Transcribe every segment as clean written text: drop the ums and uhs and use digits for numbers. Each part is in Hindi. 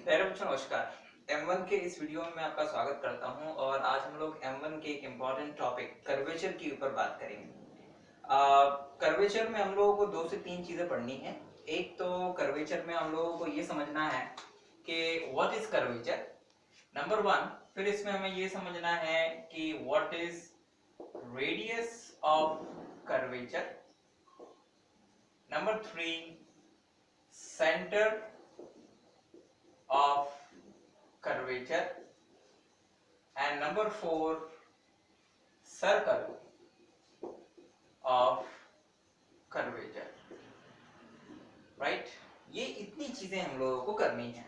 प्यारे बच्चों नमस्कार। M1 के इस वीडियो में मैं आपका स्वागत करता हूं और आज हम लोग M1 के एक इम्पॉर्टेंट टॉपिक कर्वेचर के ऊपर बात करेंगे। कर्वेचर में हम लोगों को 2 से 3 चीजें पढ़नी है। एक तो कर्वेचर में हम लोगों को ये समझना है कि व्हाट इज कर्वेचर, नंबर 1। फिर इसमें हमें ये समझना है कि what is radius of curvature, number 3 centre of curvature, and number 4 circle of curvature, right? ये इतनी चीजें हम लोगों को करनी है।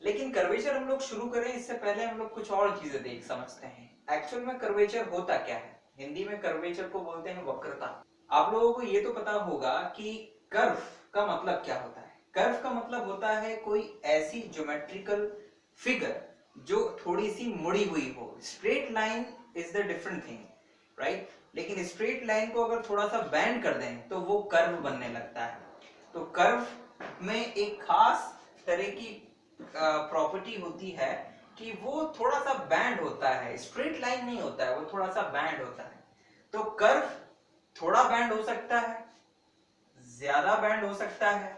लेकिन कर्वेचर हम लोग शुरू करें इससे पहले हम लोग कुछ और चीजें देख समझते हैं। एक्चुअल में कर्वेचर होता क्या है? हिंदी में कर्वेचर को बोलते हैं वक्रता। आप लोगों को ये तो पता होगा कि कर्व का मतलब क्या होता है। कर्व का मतलब होता है कोई ऐसी ज्योमेट्रिकल फिगर जो थोड़ी सी मुड़ी हुई हो। Straight line is the different thing, right? लेकिन स्ट्रेट लाइन को अगर थोड़ा सा बैंड कर दें तो वो कर्व बनने लगता है। तो कर्व में एक खास तरह की प्रॉपर्टी होती है कि वो थोड़ा सा बैंड होता है, स्ट्रेट लाइन नहीं होता है, वो थोड़ा सा बैंड होता है। तो कर्व थोड़ा बैंड हो सकता है, ज्यादा बैंड हो सकता है,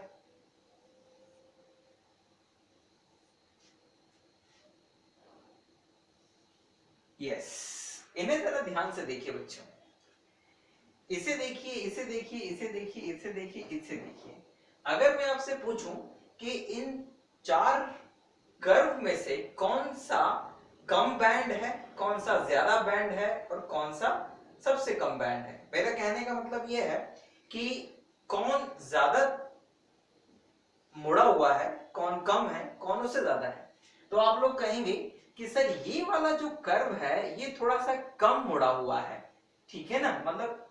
यस। इन्हें जरा ध्यान से देखिए बच्चों, इसे देखिए, इसे देखिए, इसे देखिए, इसे देखिए, इसे देखिए। अगर मैं आपसे पूछूं कि इन 4 कर्व में से कौन सा कम बैंड है, कौन सा ज्यादा बैंड है और कौन सा सबसे कम बैंड है, मेरा कहने का मतलब यह है कि कौन ज्यादा मुड़ा हुआ है, कौन कम है, कौन उससे ज्यादा है, तो आप लोग कहेंगे कि सर ये वाला जो कर्व है ये थोड़ा सा कम मुड़ा हुआ है। ठीक है ना, मतलब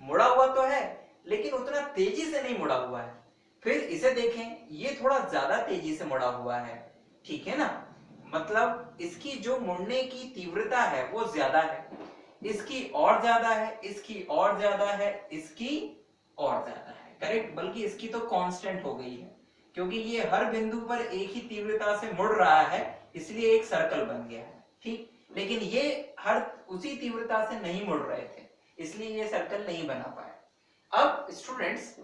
मुड़ा हुआ तो है लेकिन उतना तेजी से नहीं मुड़ा हुआ है। फिर इसे देखें, ये थोड़ा ज्यादा तेजी से मुड़ा हुआ है। ठीक है ना, मतलब इसकी जो मुड़ने की तीव्रता है वो ज्यादा है, इसकी और ज्यादा है, इसकी और ज्यादा है, इसकी और ज्यादा है। करेक्ट, बल्कि इसकी तो कांस्टेंट हो गई है क्योंकि ये हर बिंदु पर एक ही तीव्रता से मुड़ रहा है, इसलिए एक सर्कल बन गया है। ठीक, लेकिन ये हर उसी तीव्रता से नहीं मुड़ रहे थे, इसलिए ये सर्कल नहीं बना पाए। अब स्टूडेंट्स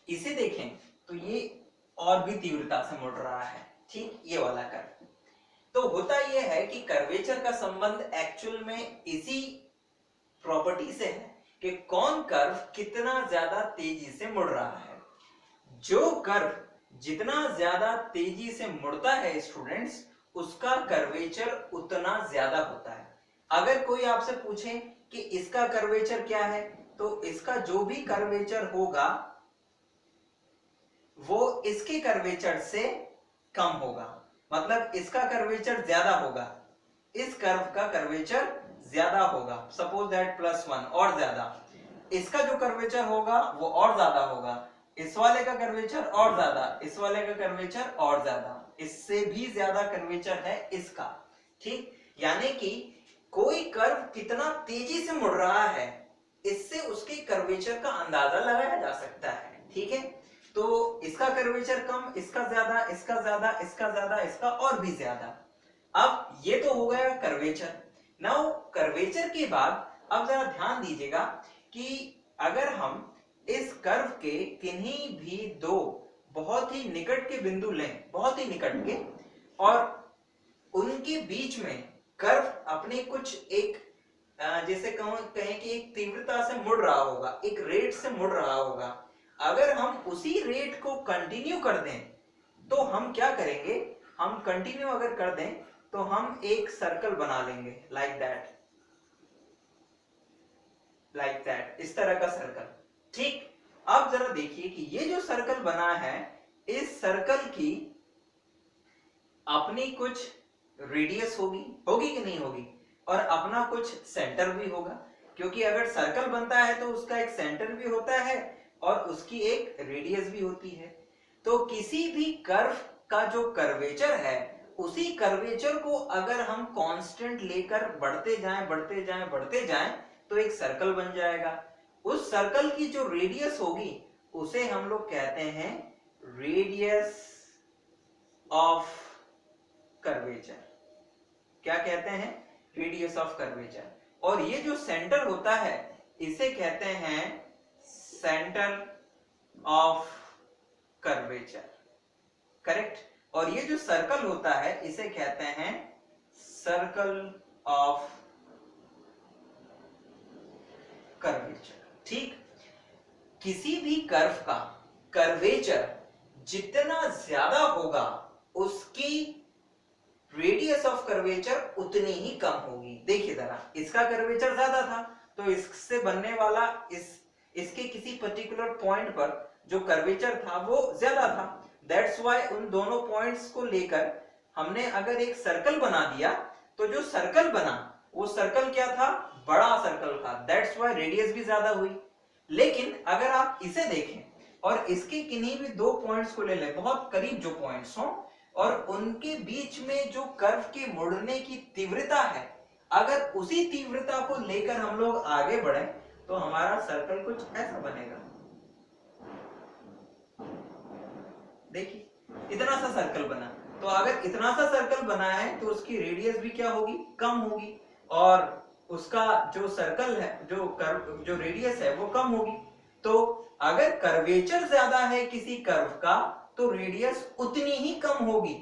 इसे देखें तो ये और भी तीव्रता से मुड़ रहा है। ठीक, ये वाला कर्व। तो होता यह है कि कर्वेचर का संबंध एक्चुअल में इसी प्रॉपर्टी से है कि कौन कर्व कितना ज्यादा तेजी से मुड़ रहा है। जो कर्व जितना ज्यादा तेजी से मुड़ता है स्टूडेंट्स, उसका कर्वेचर उतना ज्यादा होता है। अगर कोई आपसे पूछे कि इसका कर्वेचर क्या है, तो इसका जो भी कर्वेचर होगा वो इसके कर्वेचर से कम होगा, मतलब इसका कर्वेचर ज्यादा होगा, इस कर्व का कर्वेचर ज्यादा होगा, सपोज दैट +1 और ज्यादा। इसका जो कर्वेचर होगा वो और ज्यादा होगा, इस वाले का कर्वेचर और ज्यादा, इस वाले का कर्वेचर और ज्यादा, इससे भी ज्यादा कर्वेचर है इसका। ठीक, यानी कि कोई कर्व कितना तेजी से मुड़ रहा है इससे उसके कर्वेचर का अंदाजा लगाया जा सकता है। ठीक है, तो इसका कर्वेचर कम, इसका ज्यादा, इसका ज्यादा, इसका ज्यादा, इसका और भी ज्यादा। अब ये तो हो गया कर्वेचर। नाउ कर्वेचर के बाद अब जरा ध्यान दीजिएगा कि अगर हम इस कर्व के किन्हीं भी 2 बहुत ही निकट के बिंदु लें, बहुत ही निकट के, और उनके बीच में कर्व अपने कुछ एक जैसे कहें कि एक तीव्रता से मुड़ रहा होगा, एक रेट से मुड़ रहा होगा। अगर हम उसी रेट को कंटिन्यू कर दें तो हम क्या करेंगे, हम कंटिन्यू अगर कर दें तो हम एक सर्कल बना लेंगे, लाइक दैट, लाइक दैट, इस तरह का सर्कल। ठीक, अब जरा देखिए कि ये जो सर्कल बना है, इस सर्कल की अपनी कुछ रेडियस होगी, होगी कि नहीं होगी, और अपना कुछ सेंटर भी होगा, क्योंकि अगर सर्कल बनता है तो उसका एक सेंटर भी होता है और उसकी एक रेडियस भी होती है। तो किसी भी कर्व का जो कर्वेचर है, उसी कर्वेचर को अगर हम कांस्टेंट लेकर बढ़ते जाएं, बढ़ते जाएं, बढ़ते जाएं, तो एक सर्कल बन जाएगा। उस सर्कल की जो रेडियस होगी उसे हम लोग कहते हैं रेडियस ऑफ कर्वेचर, क्या कहते हैं, रेडियस ऑफ कर्वेचर। और ये जो सेंटर होता है इसे कहते हैं सेंटर ऑफ कर्वेचर, करेक्ट। और ये जो सर्कल होता है इसे कहते हैं सर्कल ऑफ कर्वेचर, ठीक। किसी भी कर्व का कर्वेचर जितना ज्यादा होगा उसकी रेडियस ऑफ कर्वेचर उतनी ही कम होगी। देखिए जरा, इसका कर्वेचर ज्यादा था तो इससे बनने वाला इसके किसी पर्टिकुलर पॉइंट पर जो कर्वेचर था वो ज्यादा था। दैट्स व्हाई उन दोनों पॉइंट्स को लेकर हमने अगर एक सर्कल बना दिया तो जो सर्कल बना वो सर्कल क्या था, बड़ा सर्कल था। दैट्स व्हाई रेडियस भी ज्यादा हुई। लेकिन अगर आप इसे देखें और इसके किन्हीं भी दो पॉइंट्स को ले लें, बहुत करीब जो पॉइंट्स हों, और उनके बीच में जो कर्व के मुड़ने की तीव्रता है, अगर उसी तीव्रता को लेकर हम लोग आगे बढ़े तो हमारा सर्कल कुछ ऐसा बनेगा। देखिए इतना सा सर्कल बना, तो अगर इतना सा सर्कल बना है तो उसकी रेडियस भी क्या होगी, कम होगी, और उसका जो सर्कल है, जो रेडियस है वो कम होगी। तो अगर कर्वेचर ज्यादा है किसी कर्व का तो रेडियस उतनी ही कम होगी,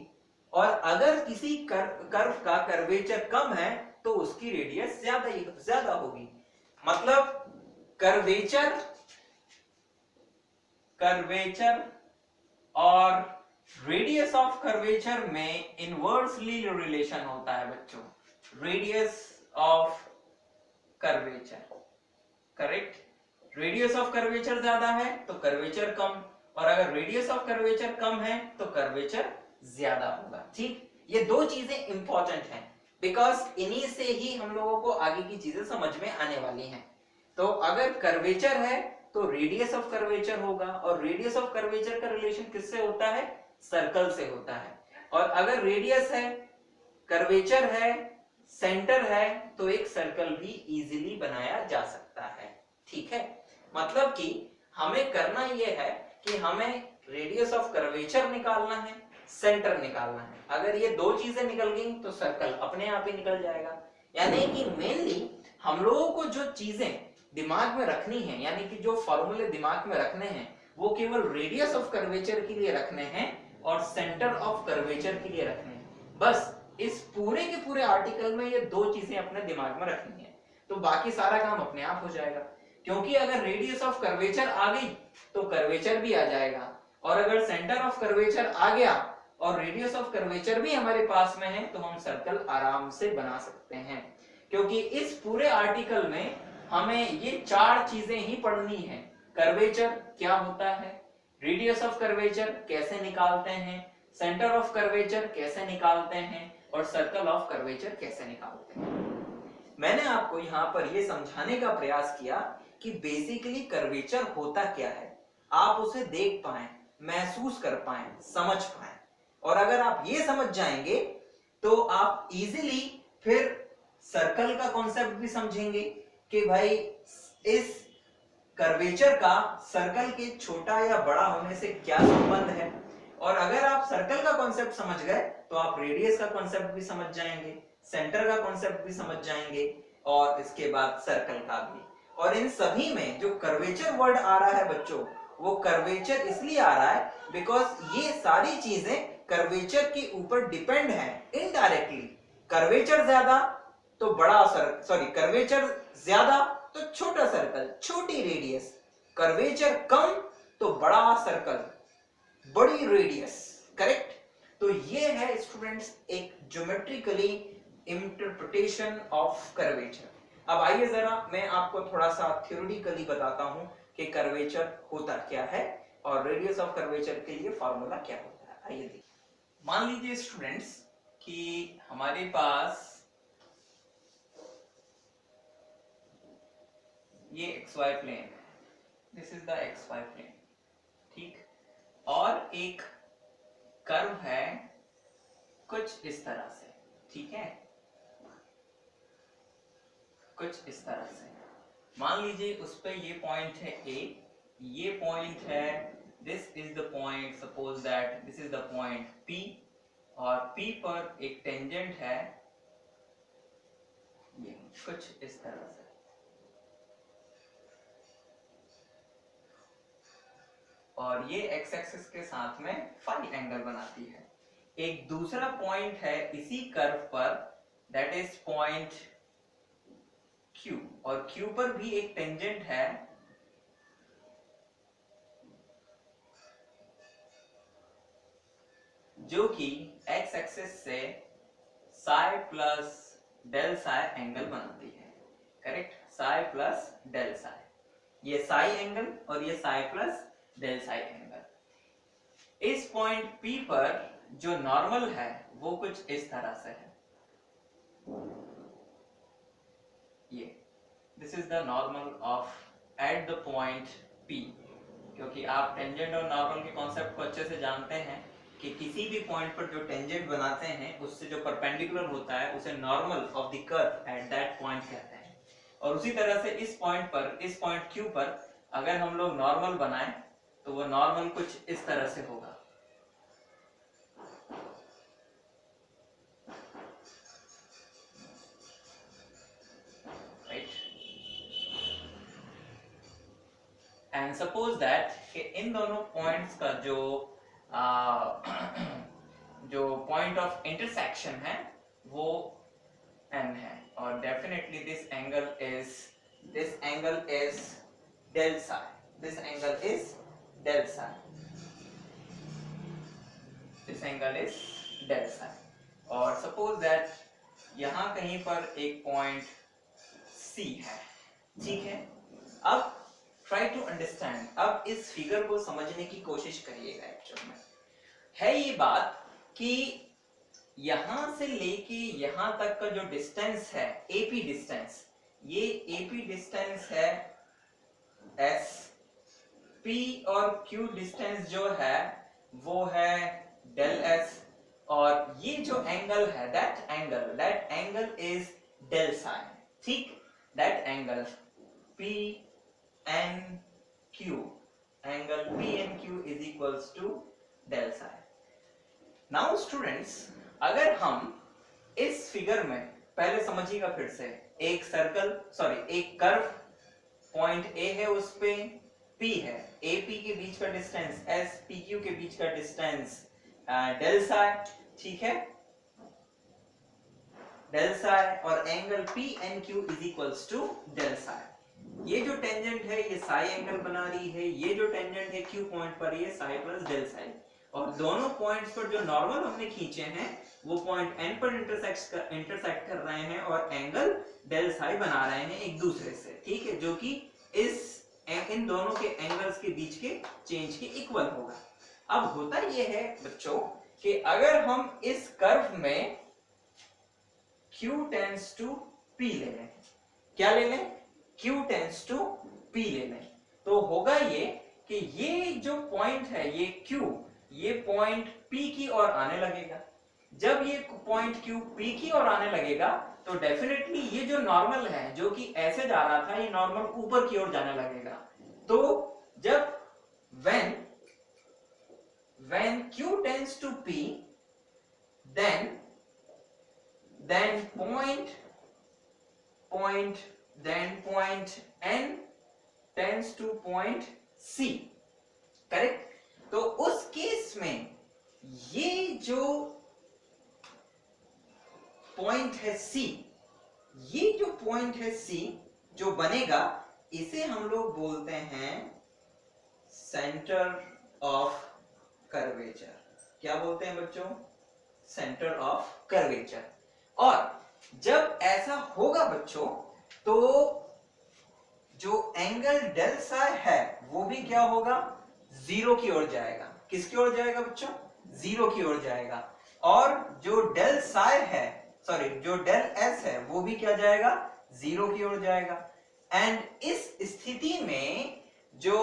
और अगर किसी कर्व का कर्वेचर कम है तो उसकी रेडियस ज्यादा होगी। मतलब कर्वेचर और रेडियस ऑफ कर्वेचर में इनवर्सली रिलेशन होता है बच्चों। Radius of curvature, correct. Radius of curvature ज्यादा है तो कर्वेचर कम, और अगर रेडियस ऑफ कर्वेचर कम है तो कर्वेचर ज्यादा होगा, ठीक। ये दो चीजें इंपॉर्टेंट हैं बिकॉज इन्हीं से ही हम लोगों को आगे की चीजें समझ में आने वाली हैं। तो अगर कर्वेचर है तो रेडियस ऑफ कर्वेचर होगा, और रेडियस ऑफ कर्वेचर का रिलेशन किससे होता है, सर्कल से होता है। और अगर रेडियस है, कर्वेचर है, सेंटर है, तो एक सर्कल भी इजीली बनाया जा सकता है, ठीक है। मतलब कि हमें करना यह है कि हमें रेडियस ऑफ कर्वेचर निकालना है, सेंटर निकालना है। अगर ये दो चीजें निकल गई तो सर्कल अपने आप ही निकल जाएगा। यानी कि मेनली हम लोगों को जो चीजें दिमाग में रखनी है, यानी कि जो फॉर्मूले दिमाग में रखने हैं, वो केवल रेडियस ऑफ कर्वेचर के लिए रखने हैं और सेंटर ऑफ कर्वेचर के लिए रखने हैं। बस इस पूरे के पूरे आर्टिकल में ये दो चीजें अपने दिमाग में रखनी है, तो बाकी सारा काम अपने आप हो जाएगा। क्योंकि अगर रेडियस ऑफ कर्वेचर आ गई तो कर्वेचर भी आ जाएगा, और अगर सेंटर ऑफ कर्वेचर आ गया और रेडियस ऑफ कर्वेचर भी हमारे पास में है तो हम सर्कल आराम से बना सकते हैं। क्योंकि इस पूरे आर्टिकल में हमें ये चार चीजें ही पढ़नी है। कर्वेचर क्या होता है, रेडियस ऑफ कर्वेचर कैसे निकालते हैं, सेंटर ऑफ कर्वेचर कैसे निकालते हैं, और सर्कल ऑफ कर्वेचर कैसे निकालते हैं। मैंने आपको यहाँ पर यह समझाने का प्रयास किया कि बेसिकली कर्वेचर होता क्या है, आप उसे देख पाएं, महसूस कर पाएं, समझ पाएं। और अगर आप ये समझ जाएंगे तो आप इजीली फिर सर्कल का कॉन्सेप्ट भी समझेंगे कि भाई इस कर्वेचर का सर्कल के छोटा या बड़ा होने से क्या संबंध है। और अगर आप सर्कल का कॉन्सेप्ट समझ गए तो आप रेडियस का कॉन्सेप्ट भी समझ जाएंगे, सेंटर का कॉन्सेप्ट भी समझ जाएंगे, और इसके बाद सर्कल का भी। और इन सभी में जो कर्वेचर वर्ड आ रहा है बच्चों, वो कर्वेचर इसलिए आ रहा है बिकॉज ये सारी चीजें कर्वेचर के ऊपर डिपेंड है इनडायरेक्टली। कर्वेचर ज्यादा तो बड़ा कर्वेचर ज्यादा तो छोटा सर्कल, छोटी रेडियस। कर्वेचर कम तो बड़ा सर्कल, बड़ी रेडियस, करेक्ट। तो ये है स्टूडेंट्स एक ज्योमेट्रिकली इंटरप्रिटेशन ऑफ कर्वेचर। अब आइए जरा मैं आपको थोड़ा सा थ्योरेटिकली बताता हूं कि कर्वेचर होता क्या है और रेडियस ऑफ कर्वेचर के लिए फॉर्मूला क्या होता है। आइए देखिए। मान लीजिए स्टूडेंट्स कि हमारे पास ये xy प्लेन है, this is the xy plane, ठीक। और एक कर्व है कुछ इस तरह से, ठीक है, कुछ इस तरह से। मान लीजिए उस पे ये पॉइंट है A, ये पॉइंट है, this is the point, suppose that this is the point P, और P पर एक टेंजेंट है ये कुछ इस तरह से, और ये x एक्सिस के साथ में फाई एंगल बनाती है। एक दूसरा पॉइंट है इसी कर्व पर, दैट इज पॉइंट Q, और Q पर भी एक टेंजेंट है जो कि x एक्सिस से psi plus del psi angle बनाती है। Correct, psi plus del psi, ये साई एंगल और ये psi plus del psi angle. इस पॉइंट P पर जो नॉर्मल है वो कुछ इस तरह से है, ये this is the normal of at the point P। क्योंकि आप टेंजेंट और नॉर्मल के कॉन्सेप्ट को अच्छे से जानते हैं कि किसी भी पॉइंट पर जो टेंजेंट बनाते हैं उससे जो परपेंडिकुलर होता है उसे normal of the curve at that point कहते हैं। और उसी तरह से इस पॉइंट पर, इस पॉइंट Q पर अगर हम लोग नॉर्मल बनाएं तो वो नॉर्मल कुछ इस तरह से होगा। राइट, एंड सपोज दैट कि इन दोनों पॉइंट्स का जो जो पॉइंट ऑफ इंटरसेक्शन है वो n है, और definitely this angle is del psi, this angle is del psi, this angle is del psi. और सपोज दैट यहां कहीं पर एक पॉइंट C है, ठीक है। अब ट्राई टू अंडरस्टैंड, अब इस फिगर को समझने की कोशिश करिएगा। एक्चुअल में है ये बात कि यहां से लेके यहां तक का जो डिस्टेंस है AP डिस्टेंस, ये AP डिस्टेंस है S, P और Q डिस्टेंस जो है वो है डेल S, और ये जो एंगल है that angle is del sine, ठीक। That angle PNQ, angle PNQ is equals to del sine. Now students, अगर हम इस फिगर में पहले समझिएगा फिर से, एक एक कर्व, पॉइंट A है, उस पे P है, AP के बीच का डिस्टेंस S, PQ के बीच का डिस्टेंस डेल साई, ठीक है, डेल साई, और angle PNQ is equals to del psi. ये जो टेंजेंट है ये साई एंगल बना रही है, ये जो टेंजेंट है Q पॉइंट पर ये साई प्लस डेल साई, और दोनों पॉइंट्स पर जो नॉर्मल हमने खींचे हैं वो पॉइंट N पर इंटरसेक्ट कर रहे हैं और एंगल डेल साई बना रहे हैं एक दूसरे से, ठीक है, जो कि इन दोनों के एंगल्स के बीच के चेंज के इक्वल होगा। अब होता यह है बच्चों कि अगर हम इस कर्व में Q टेंड्स टू P ले लें, क्या ले लें, Q टेंड्स टू P ले लें, तो होगा ये कि ये जो पॉइंट है ये Q, ये पॉइंट P की ओर आने लगेगा। जब ये पॉइंट Q P की ओर आने लगेगा तो डेफिनेटली ये जो नॉर्मल है जो कि ऐसे जा रहा था, ये नॉर्मल ऊपर की ओर जाने लगेगा। तो जब when Q tends to P, then point N tends to point C, correct. तो उस केस में ये जो पॉइंट है C, ये जो पॉइंट है C जो बनेगा, इसे हम लोग बोलते हैं सेंटर ऑफ कर्वेचर। क्या बोलते हैं बच्चों, सेंटर ऑफ कर्वेचर। और जब ऐसा होगा बच्चों तो जो एंगल डेल साई है वो भी क्या होगा, जीरो की ओर जाएगा। किसकी ओर जाएगा बच्चों, जीरो की ओर जाएगा। और जो डेल साई है, जो डेल एस है वो भी क्या जाएगा, जीरो की ओर जाएगा। एंड इस स्थिति में जो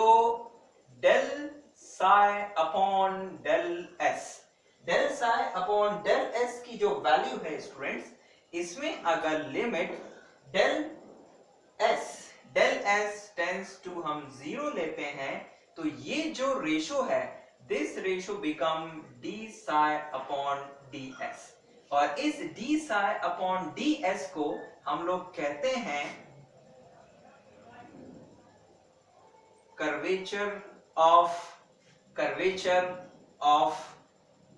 del psi upon del s की जो वैल्यू है स्टूडेंट्स, इसमें अगर limit del s tends to हम जीरो लेते हैं तो ये जो रेशो है, this ratio become d psi upon ds, और इस d psi अपॉन ds को हम लोग कहते हैं curvature of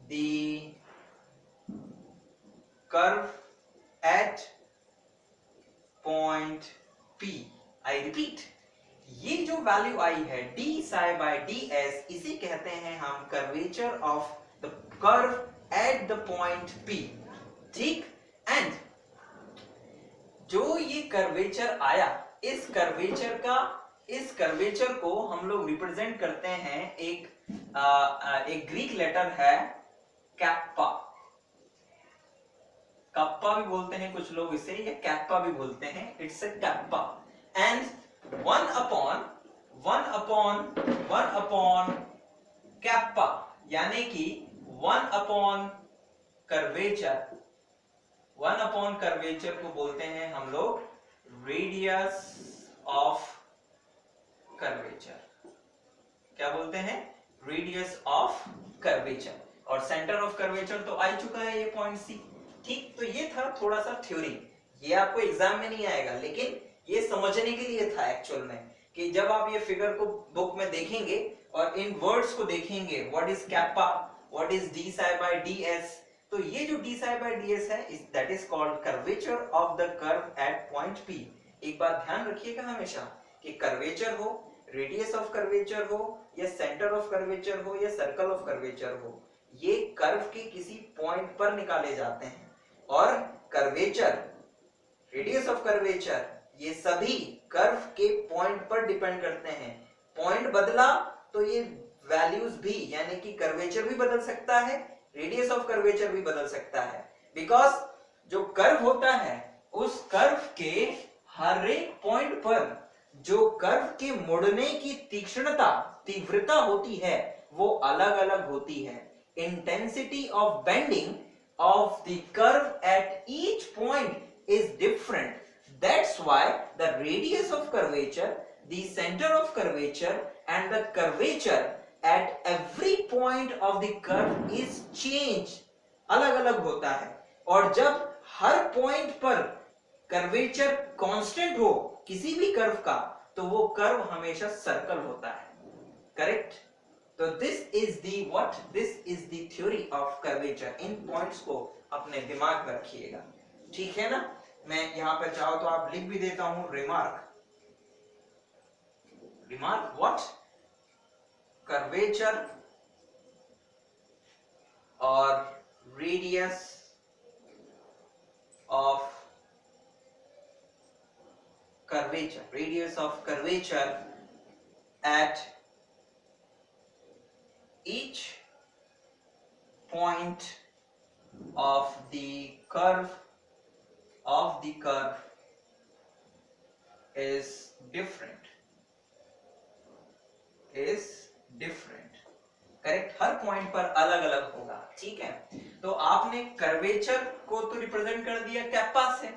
the curve at point P. I repeat, ये जो वैल्यू आई है d psi by ds, इसे कहते हैं हम curvature of the curve at the point P. ठीक, एंड जो ये कर्वेचर आया, इस कर्वेचर को हम लोग रिप्रेजेंट करते हैं एक ग्रीक लेटर है कैप्पा। कप्पा भी बोलते हैं कुछ लोग इसे, या कैप्पा भी बोलते हैं, it's a kappa. And one upon kappa, यानी कि वन अपॉन कर्वेचर को बोलते हैं हम लोग रेडियस ऑफ कर्वेचर। क्या बोलते हैं? Radius of curvature. और सेंटर ऑफ कर्वेचर तो आ चुका है ये पॉइंट सी। ठीक, तो ये था थोड़ा सा थ्योरी, ये आपको एग्जाम में नहीं आएगा, लेकिन ये समझने के लिए था एक्चुअल में, कि जब आप ये फिगर को बुक में देखेंगे और इन वर्ड्स को देखेंगे, what is kappa, what is d psi by ds, तो ये जो डी साई बाय ds है, that is called curvature of the curve at point P। एक बात ध्यान रखिएगा हमेशा कि कर्वेचर हो, रेडियस ऑफ कर्वेचर हो, या सेंटर ऑफ कर्वेचर हो, या सर्कल ऑफ कर्वेचर हो, ये कर्व के किसी पॉइंट पर निकाले जाते हैं। और कर्वेचर, रेडियस ऑफ कर्वेचर, ये सभी कर्व के पॉइंट पर डिपेंड करते हैं। पॉइंट बदला तो ये वैल्यूज भी, यानी कि कर्वेचर भी बदल सकता है, रेडियस ऑफ कर्वेचर भी बदल सकता है। बिकॉज जो कर्व होता है, उस कर्व के हर एक पॉइंट पर जो कर्व के मुड़ने की तीव्रता होती है, वो अलग अलग होती है। Intensity of bending of the curve at each point is different. That's why the radius of curvature, the center of curvature, and the curvature at every point of the curve is changed. अलग अलग होता है। और जब हर पॉइंट पर कर्वेचर कांस्टेंट हो किसी भी कर्व का, तो वो कर्व हमेशा सर्कल होता है। करेक्ट? तो this is the theory of curvature। In points को अपने दिमाग में रखिएगा, ठीक है ना। मैं यहां पर चाहो तो आप लिख भी देता हूं रिमार्क व्हाट कर्वेचर और radius of curvature at each point of the curve is different। Correct? Her point पर अलग अलग होगा, ठीक है। तो आपने कर्वेचर को तो रिप्रेजेंट कर दिया कैप्पा से,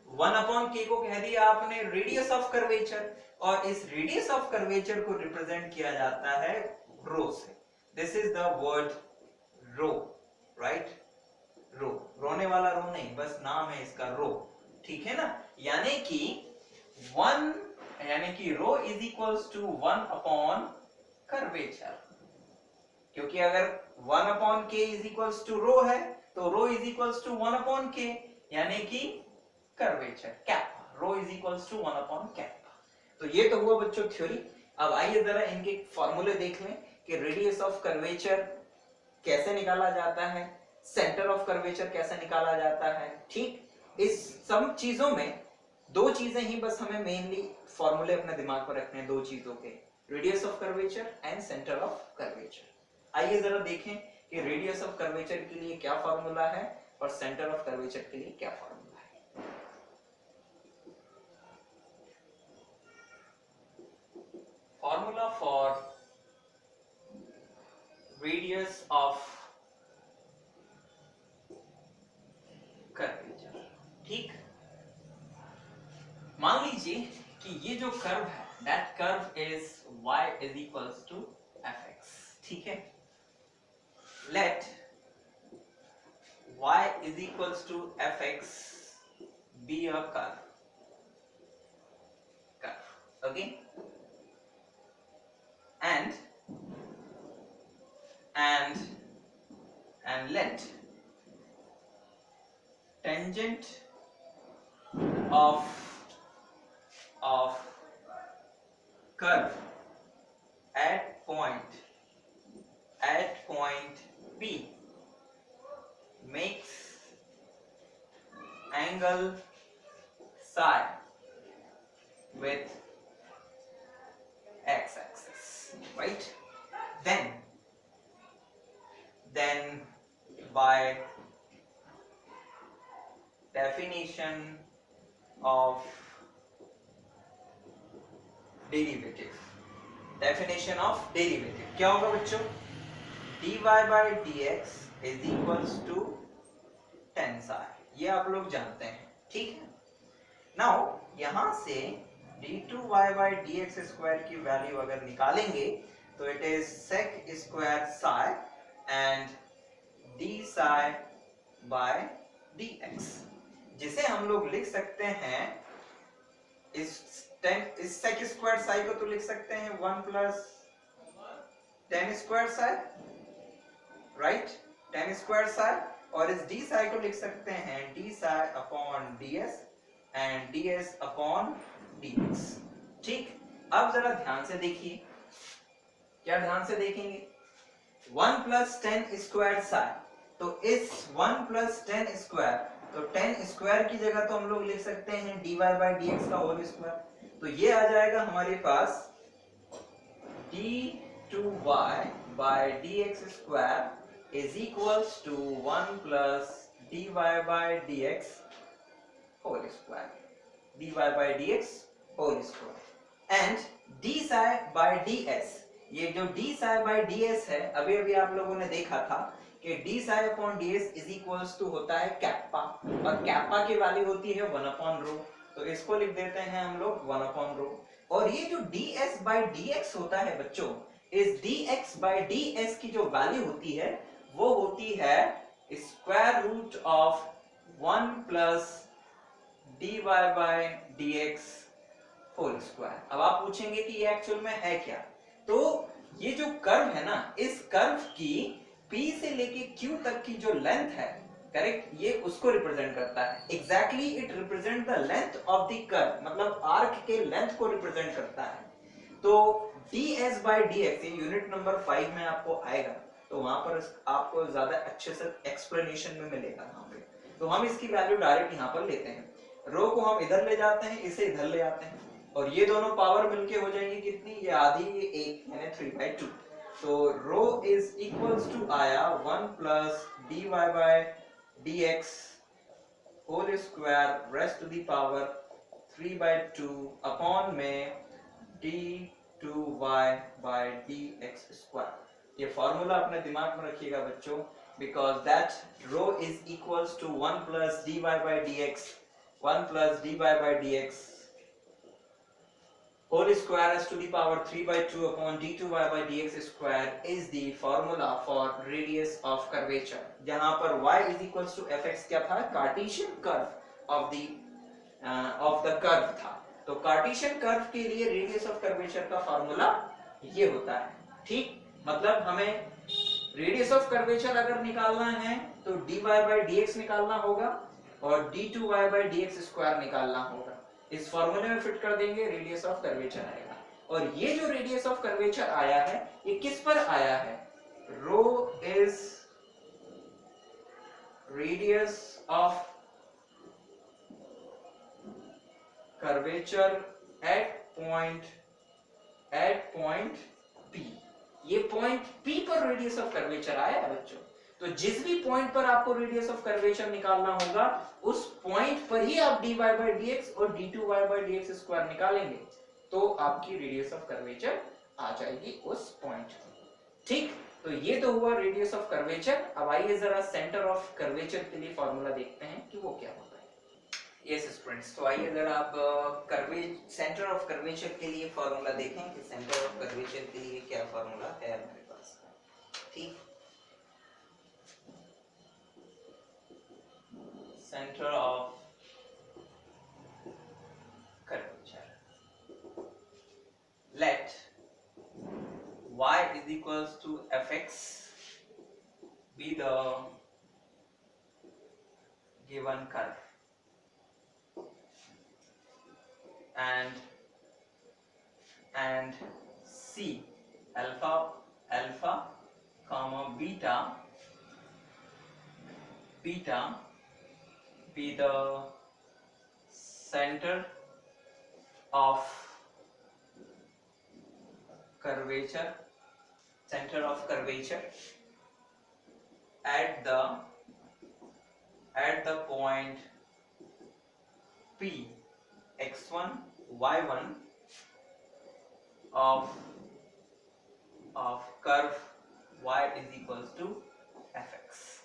1/k को कह दिया आपने रेडियस ऑफ कर्वेचर, और इस रेडियस ऑफ कर्वेचर को रिप्रेजेंट किया जाता है रो से। This is the word row, right? रो, रोने वाला रो नहीं, बस नाम है इसका रो, ठीक है ना। यानी कि रो इज इक्वल्स टू 1/कर्वेचर, क्योंकि अगर 1/k इज इक्वल्स टू रो है, तो रो इज इक्वल्स टू 1/k, यानी कि curvature kappa, rho is equals to kappa. तो ये तो हुआ बच्चों थ्योरी। अब आइए जरा इनके फॉर्मूले देख लें कि रेडियस ऑफ कर्वेचर कैसे निकाला जाता है, सेंटर ऑफ कर्वेचर कैसे निकाला जाता है। ठीक, इस सब चीजों में दो चीजें ही बस हमें मेनली फॉर्मूले अपने दिमाग पर रखने हैं, दो चीजों के, radius of curvature and centre of curvature. आइए जरा देखें कि रेडियस ऑफ कर्वेचर के लिए क्या फॉर्मूला है और सेंटर ऑफ कर्वेचर के लिए क्या फॉर्मूला है। Formula for radius of curvature. ठीक, मान लीजिए कि ये जो कर्व है, that curve is y is equals to fx। ठीक है, let y is equals to fx be a curve, okay, and let tangent of curve at point P makes angle psi with x-axis, right? Then by definition of derivative, क्या होगा बच्चों? dy by dx is equals to tan psi, ये आप लोग जानते हैं, ठीक है। नाउ यहां से d2y by dx स्क्वायर की वैल्यू अगर निकालेंगे तो it is sec square psi and d psi by dx, जिसे हम लोग लिख सकते हैं इस sec स्क्वायर psi को तो लिख सकते हैं 1 plus tan square psi, right, tan square psi, और इस d psi को लिख सकते हैं d psi upon ds and ds upon dx, ठीक। अब जरा ध्यान से देखिए, क्या ध्यान से देखेंगे? 1 प्लस tan स्क्वायर psi, तो इस 1 प्लस tan स्क्वायर, तो tan स्क्वायर की जगह तो हम लोग लिख सकते हैं dy by dx का होल स्क्वायर, तो ये आ जाएगा हमारे पास d2y by dx square is equals to 1 plus dy by dx whole square, dy by dx whole square, and d psi by ds, ये जो d psi by ds है, अभी अभी आप लोगों ने देखा था कि d psi upon ds is equals to होता है कैप्पा, और कैप्पा की वैल्यू होती है 1 upon रो, तो इसको लिख देते हैं हम लोग 1 upon रो, और ये जो ds by dx होता है बच्चों, इस dx by ds की जो वैल्यू होती है वो होती है square root of 1 plus dy by dx whole square. अब आप पूछेंगे कि ये एक्चुअल में है क्या, तो ये जो कर्व है ना, इस कर्व की P से लेके Q तक की जो लेंथ है, करेक्ट, ये उसको रिप्रेजेंट करता है। Exactly it represent the length of the curve, मतलब आर्क के लेंथ को रिप्रेजेंट करता है। तो ds by dx ये यूनिट नंबर 5 में आपको आएगा, तो वहां पर आपको ज्यादा अच्छे से एक्सप्लेनेशन में मिलेगा वहां पे। तो हम इसकी वैल्यू डायरेक्ट यहाँ पर लेते हैं, रो को हम इधर ले जाते हैं, इसे इधर ले आते हैं, और ये दोनों पावर मिलके हो जाएंगी कितनी, ये आधी, ये एक, यानी 3/2। तो रो इज इक्वल्स टू आया 1 plus dy by dx whole square raised to the power 3/2 upon में d2y by dx स्क्वायर। ये फॉर्मूला अपने दिमाग में रखिएगा बच्चों, because that rho is equals to 1 plus dy by dx, 1 plus dy by dx whole square as to the power 3/2 upon d2y by dx square is the formula for radius of curvature, जहां पर y is equals to fx क्या था, Cartesian curve of the curve था। तो कार्टेशियन कर्व के लिए रेडियस ऑफ कर्वेचर का फॉर्मूला ये होता है, ठीक। मतलब हमें रेडियस ऑफ कर्वेचर अगर निकालना है तो dy by dx निकालना होगा और d2y by dx स्क्वायर निकालना होगा, इस फॉर्मूले में फिट कर देंगे, रेडियस ऑफ कर्वेचर आएगा। और ये जो रेडियस ऑफ कर्वेचर आया है, ये किस पर आया है, rho is radius of curvature at point P, ये पॉइंट P पर रेडियस ऑफ कर्वेचर आया है बच्चों। तो जिस भी पॉइंट पर आपको रेडियस ऑफ कर्वेचर निकालना होगा, उस पॉइंट पर ही आप dy by dx और d2y by dx स्क्वायर निकालेंगे, तो आपकी रेडियस ऑफ कर्वेचर आ जाएगी उस पॉइंट पर, ठीक। तो ये तो हुआ रेडियस ऑफ कर्वेचर। अब आइए जरा सेंटर ऑफ कर्वेचर के लिए फॉर्मूला देखते हैं कि वो क्या होता है। यस स्टूडेंट्स, तो आइए जरा आप सेंटर ऑफ कर्वेचर के लिए फॉर्मूला देखें कि सेंटर ऑफ कर्वेचर के लिए क्या फॉर्मूला है हमारे पास, ठीक। center of curvature. Let y is equals to fx be the given curve, and c alpha comma beta be the center of curvature at the point P x1 y1 of curve y is equals to fx.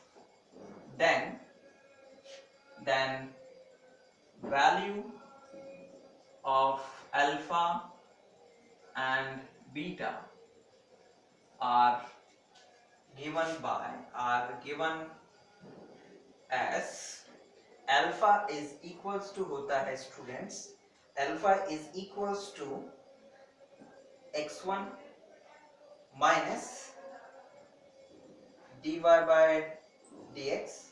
Then value of alpha and beta are given as alpha is equals to होता है students, alpha is equals to x1 minus dy by dx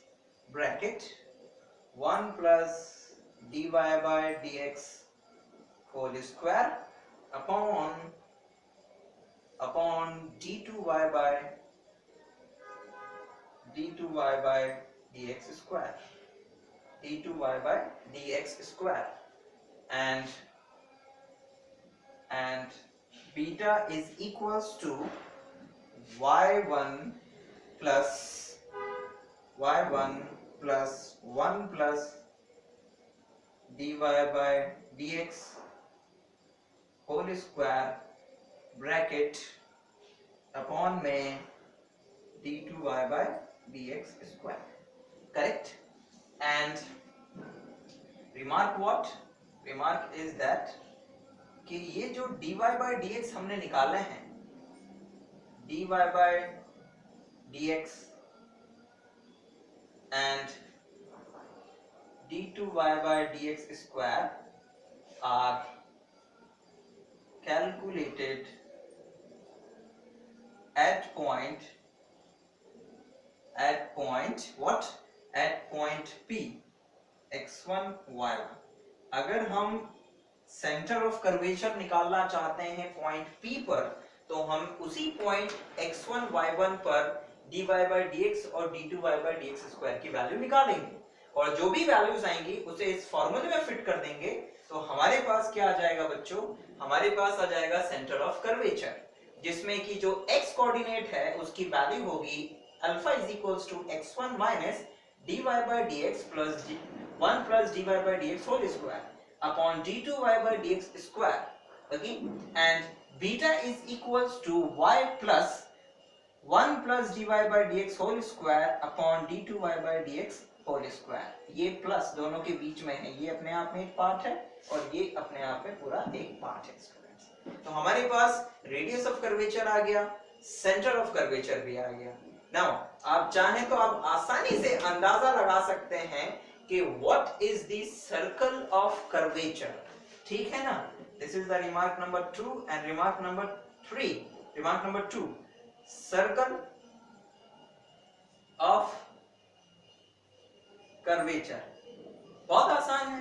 bracket 1 plus dy by dx whole square upon d2y by dx square, and beta is equals to y1 plus 1 plus dy by dx whole square bracket upon में d2y by dx square. Correct? And remark is that कि ये जो dy by dx हमने निकाले हैं, dy by dx and d2y by dx square are calculated at point P x1 y1. अगर हम सेंटर ऑफ कर्वेचर निकालना चाहते हैं पॉइंट P पर, तो हम उसी पॉइंट x1 y1 पर dy by dx और d2y by dx स्क्वायर की वैल्यू निकालेंगे, और जो भी वैल्यूज आएंगी उसे इस फॉर्मूले में फिट कर देंगे, तो हमारे पास क्या आ जाएगा बच्चों? हमारे पास आ जाएगा सेंटर ऑफ कर्वेचर, जिसमें कि जो x कोऑर्डिनेट है उसकी वैल्यू होगी alpha is equals to x1 minus dy by dx plus 1 plus dy by dx whole square upon d2y by dx square. Okay, and beta is equals to y plus 1 plus dy by dx whole square upon d2y by dx whole square. ये प्लस दोनों के बीच में है, ये अपने आप में एक पार्ट है और ये अपने आप में पूरा एक पार्ट है स्टूडेंट्स. तो हमारे पास रेडियस ऑफ कर्वेचर आ गया, सेंटर ऑफ कर्वेचर भी आ गया. नाउ आप चाहें तो आप आसानी से अंदाजा लगा सकते हैं कि what is the circle of curvature. ठीक है ना? This is the remark number 2 and remark number 3. Remark number 2, circle of curvature बहुत आसान है.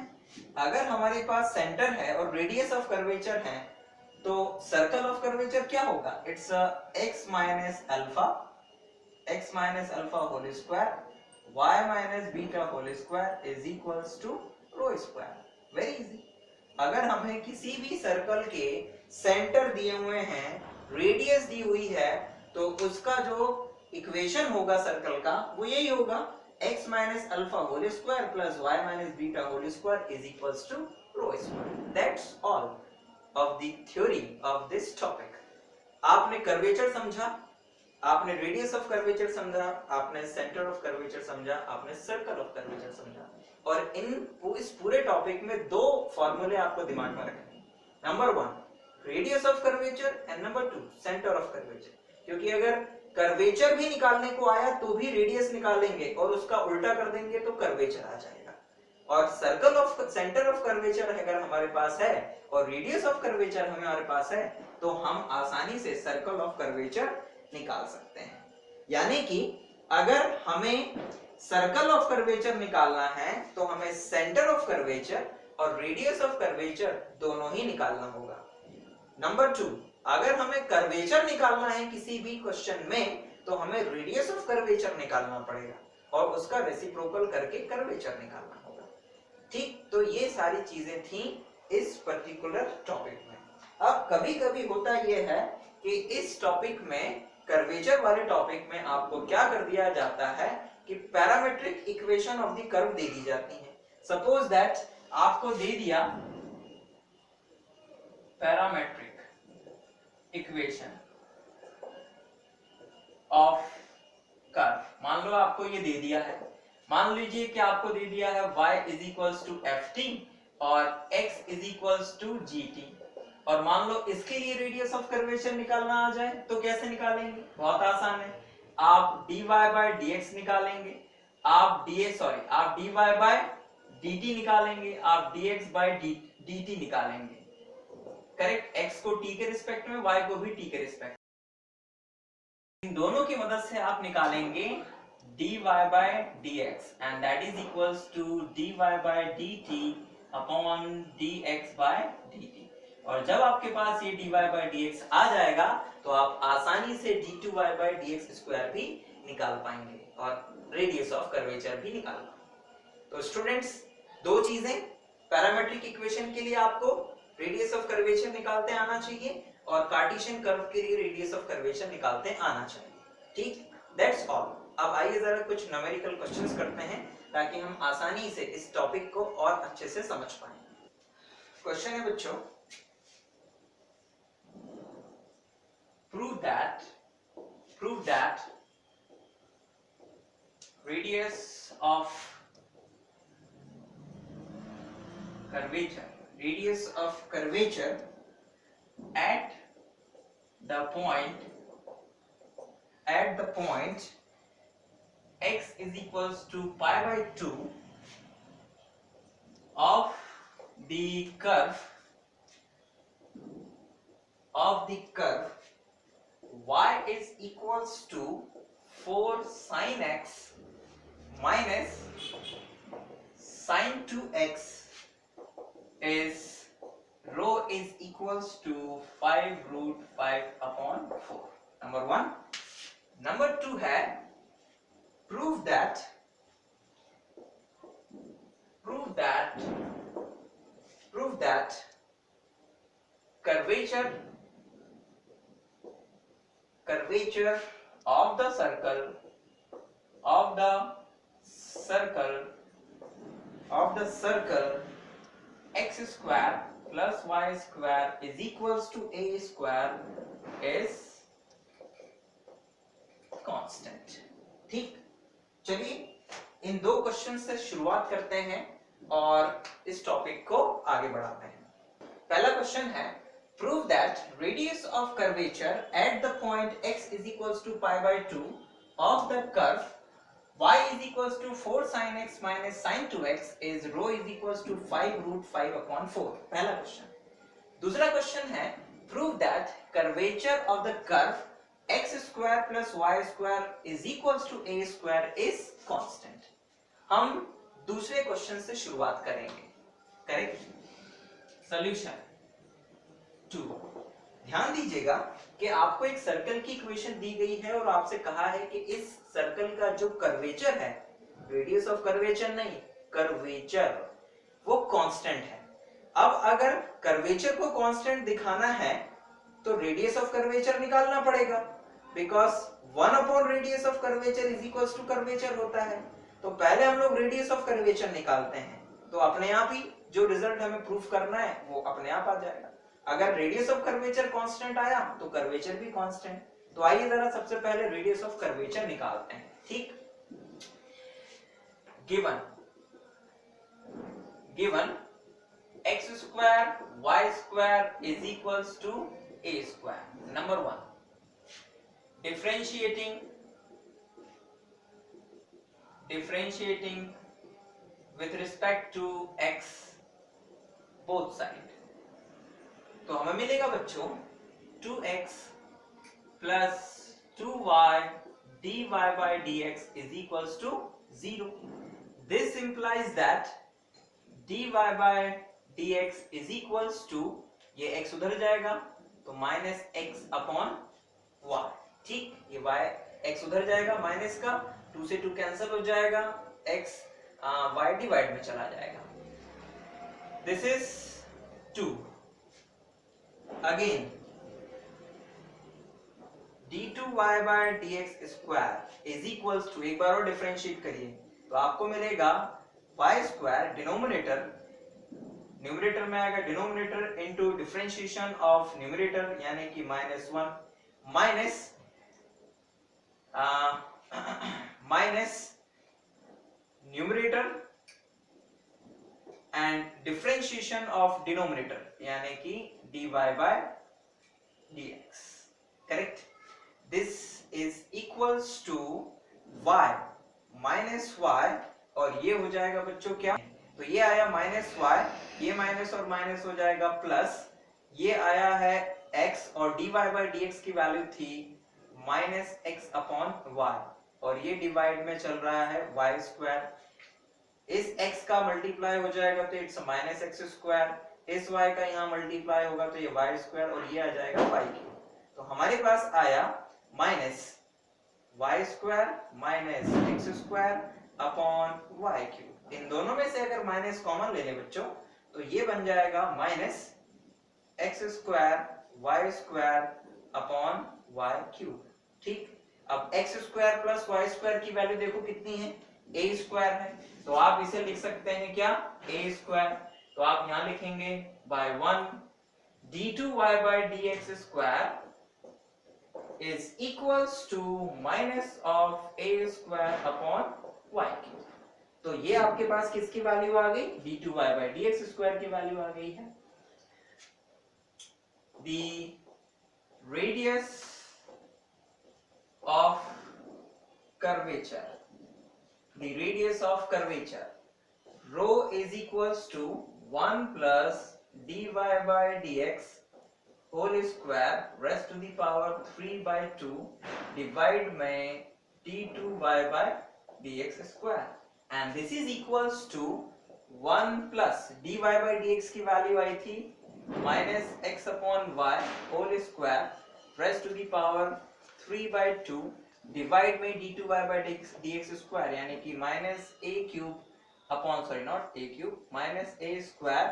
अगर हमारे पास सेंटर है और रेडियस ऑफ कर्वेचर है, तो सर्कल ऑफ कर्वेचर क्या होगा? It's x minus alpha whole square y minus beta whole square is equals to rho square. Very easy. अगर हमें किसी भी सर्कल के सेंटर दिए हुए हैं, रेडियस दी हुई है, तो उसका जो इक्वेशन होगा सर्कल का वो यही होगा x minus alpha whole square plus y minus beta whole square is equals to rho square. That's all of the theory of this topic. आपने कर्वेचर समझा, आपने रेडियस ऑफ कर्वेचर समझा, आपने सेंटर ऑफ कर्वेचर समझा, आपने सर्कल ऑफ कर्वेचर समझा, और इस पूरे टॉपिक में दो फॉर्मूले आपको दिमाग में रखने हैं. Number 1 radius of curvature and number 2 centre of curvature. क्योंकि अगर कर्वेचर भी निकालने को आया तो भी रेडियस निकालेंगे और उसका उल्टा कर देंगे तो कर्वेचर आ जाएगा. और circle of centre of curvature अगर हमारे पास है और रेडियस ऑफ कर्वेचर हमारे पास है तो हम आसानी से सर्कल ऑफ कर्वेचर निकाल सकते हैं। यानी कि अगर हमें सर्कल ऑफ कर्वेचर निकालना है तो हमें सेंटर ऑफ कर्वेचर और रेडियस ऑफ कर्वेचर दोनों ही निकालना होगा। नंबर 2, अगर हमें कर्वेचर निकालना है किसी भी क्वेश्चन में तो हमें रेडियस ऑफ कर्वेचर निकालना पड़ेगा और उसका रेसिप्रोकल करके कर्वेचर निकालना होगा। ठीक, तो ये सारी चीजें थी इस पर्टिकुलर टॉपिक में। अब कभी कभी होता यह है कि इस टॉपिक में कर्वेचर वाले टॉपिक में आपको क्या कर दिया जाता है कि parametric equation of the curve दे दी जाती है। सपोज दैट आपको दे दिया पैरामेट्रिक इक्वेशन ऑफ कर्व। मान लो आपको ये दे दिया है, मान लीजिए कि आपको दे दिया है y is equals to ft और x is equals to gt और मान लो इसके लिए रेडियस ऑफ कर्वेचर निकालना आ जाए तो कैसे निकालेंगे? बहुत आसान है, आप dy बाय dx निकालेंगे, आप dy बाय dt निकालेंगे, आप dx बाय dt निकालेंगे। करेक्ट, x को t के रिस्पेक्ट में, y को भी t के रिस्पेक्ट। इन दोनों की मदद से आप निकालेंगे dy by dx and that is equals to dy by dt upon dx by dt। और जब आपके पास ये dy by dx आ जाएगा तो आप आसानी से d2y by dx स्क्वायर भी निकाल पाएंगे और रेडियस ऑफ कर्वेचर भी निकाल पाएंगे। तो स्टूडेंट्स, दो चीजें, पैरामेट्रिक इक्वेशन के लिए आपको रेडियस ऑफ कर्वेचर निकालते आना चाहिए और कार्टेशियन कर्व के लिए रेडियस ऑफ कर्वेचर निकालते आना चाहिए। ठीक, दैट्स ऑल। अब आइए जरा कुछ न्यूमेरिकल क्वेश्चंस करते हैं ताकि हम आसानी से इस टॉपिक को और अच्छे से समझ पाएं। क्वेश्चन है बच्चों, prove that radius of curvature at the point x is equals to pi by 2 of the curve y is equals to 4 sin x minus sin 2x is rho is equals to 5 root 5 upon 4। Number 1। Number 2 है prove that curvature of the circle x square plus y square is equals to a square is constant। ठीक, चलिए इन दो क्वेश्चन से शुरुआत करते हैं और इस टॉपिक को आगे बढ़ाते हैं। पहला क्वेश्चन है prove that radius of curvature at the point x is equals to pi by 2 of the curve y is equals to 4 sin x minus sin 2x is rho is equals to 5 root 5 upon 4। पहला क्वेश्चन। दूसरा क्वेश्चन है prove that curvature of the curve x square plus y square is equals to a square is constant। हम दूसरे क्वेश्चन से शुरुआत करेंगे। Correct, solution 2। ध्यान दीजिएगा कि आपको एक सर्कल की इक्वेशन दी गई है और आपसे कहा है कि इस सर्कल का जो कर्वेचर है, रेडियस ऑफ कर्वेचर नहीं, कर्वेचर, वो कांस्टेंट है। अब अगर कर्वेचर को कांस्टेंट दिखाना है तो रेडियस ऑफ कर्वेचर निकालना पड़ेगा, because 1 upon radius of curvature is equals to curvature होता है। तो पहले हम लोग रेडियस ऑफ कर्वेचर निकालते हैं तो अपने आप ही जो रिजल्ट हमें प्रूफ करना है वो अपने आप आ जाएगा। अगर रेडियस ऑफ कर्वेचर कांस्टेंट आया तो कर्वेचर भी कांस्टेंट। तो आइए जरा सबसे पहले रेडियस ऑफ कर्वेचर निकालते हैं। ठीक, given x square y square is equals to a square. Number 1, differentiating with respect to x both side। तो हमें मिलेगा बच्चों 2x plus 2y dy by dx is equals to 0। This implies that dy by dx is equals to, ये x उधर जाएगा तो माइनस x अपॉन y। ठीक, ये y x उधर जाएगा माइनस का, 2 से 2 कैंसिल हो जाएगा, x y डिवाइड में चला जाएगा। This is 2। Again d2y by dx square is equals to, एक बार और डिफरेंशिएट करिए तो आपको मिलेगा y स्क्वायर डिनोमिनेटर, न्यूमरेटर में आएगा denominator into differentiation of numerator यानी कि -1 minus numerator and differentiation of denominator यानी कि dy by dx। Correct. This is equals to y minus y और ये हो जाएगा बच्चों क्या, तो ये आया माइनस y, ये माइनस और माइनस हो जाएगा प्लस, ये आया है x और dy by dx की वैल्यू थी माइनस x अपॉन y और ये डिवाइड में चल रहा है y स्क्वायर। इस x का मल्टीप्लाई हो जाएगा तो इट्स माइनस एक्स स्क्वायर, इस y का यहाँ मल्टीप्लाई होगा तो ये y स्क्वायर और ये आ जाएगा y क्यूब। तो हमारे पास आया minus y square minus x square upon y cube. इन दोनों में से अगर माइनस कॉमन ले लें बच्चों तो ये बन जाएगा minus x square y square upon y cube. ठीक, अब x square plus y square की वैल्यू देखो कितनी है, a स्क्वायर है, तो आप इसे लिख सकते हैं क्या, a स्क्वायर। तो आप यहां लिखेंगे by 1 d2y by dx square is equals to minus of a square upon y cube. तो ये आपके पास किसकी वैल्यू आ गई, d2y by dx स्क्वायर की वैल्यू आ गई है। The radius of curvature, the radius of curvature rho is equals to 1 plus dy by dx whole square raised to the power 3 by 2 divide में d2y by dx square and this is equals to 1 plus dy by dx की वैल्यू आई थी minus x upon y whole square raised to the power 3 by 2 divide में d2y by dx square यानी कि minus a cube upon sorry not a cube minus a square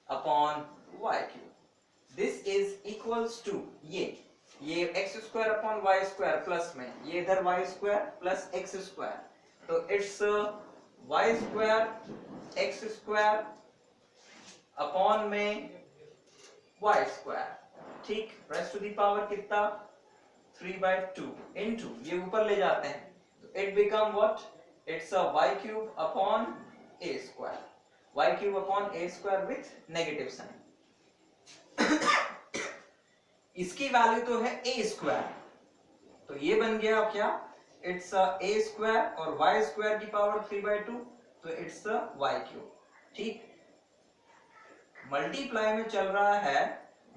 upon y cube। This is equals to ये x square upon y square plus में ये इधर y square plus x square तो इट्स y square x square upon में y square। ठीक, रेस्ट टू दी पावर कितना 3 by 2 into ये ऊपर ले जाते हैं तो it become what, it's a y cube upon a square, y cube upon a square with negative sign. इसकी वैल्यू तो है a स्क्वायर तो ये बन गया क्या, इट्स a स्क्वायर और y स्क्वायर की पावर 3 by 2 तो इट्स y क्यूब। ठीक, मल्टीप्लाई में चल रहा है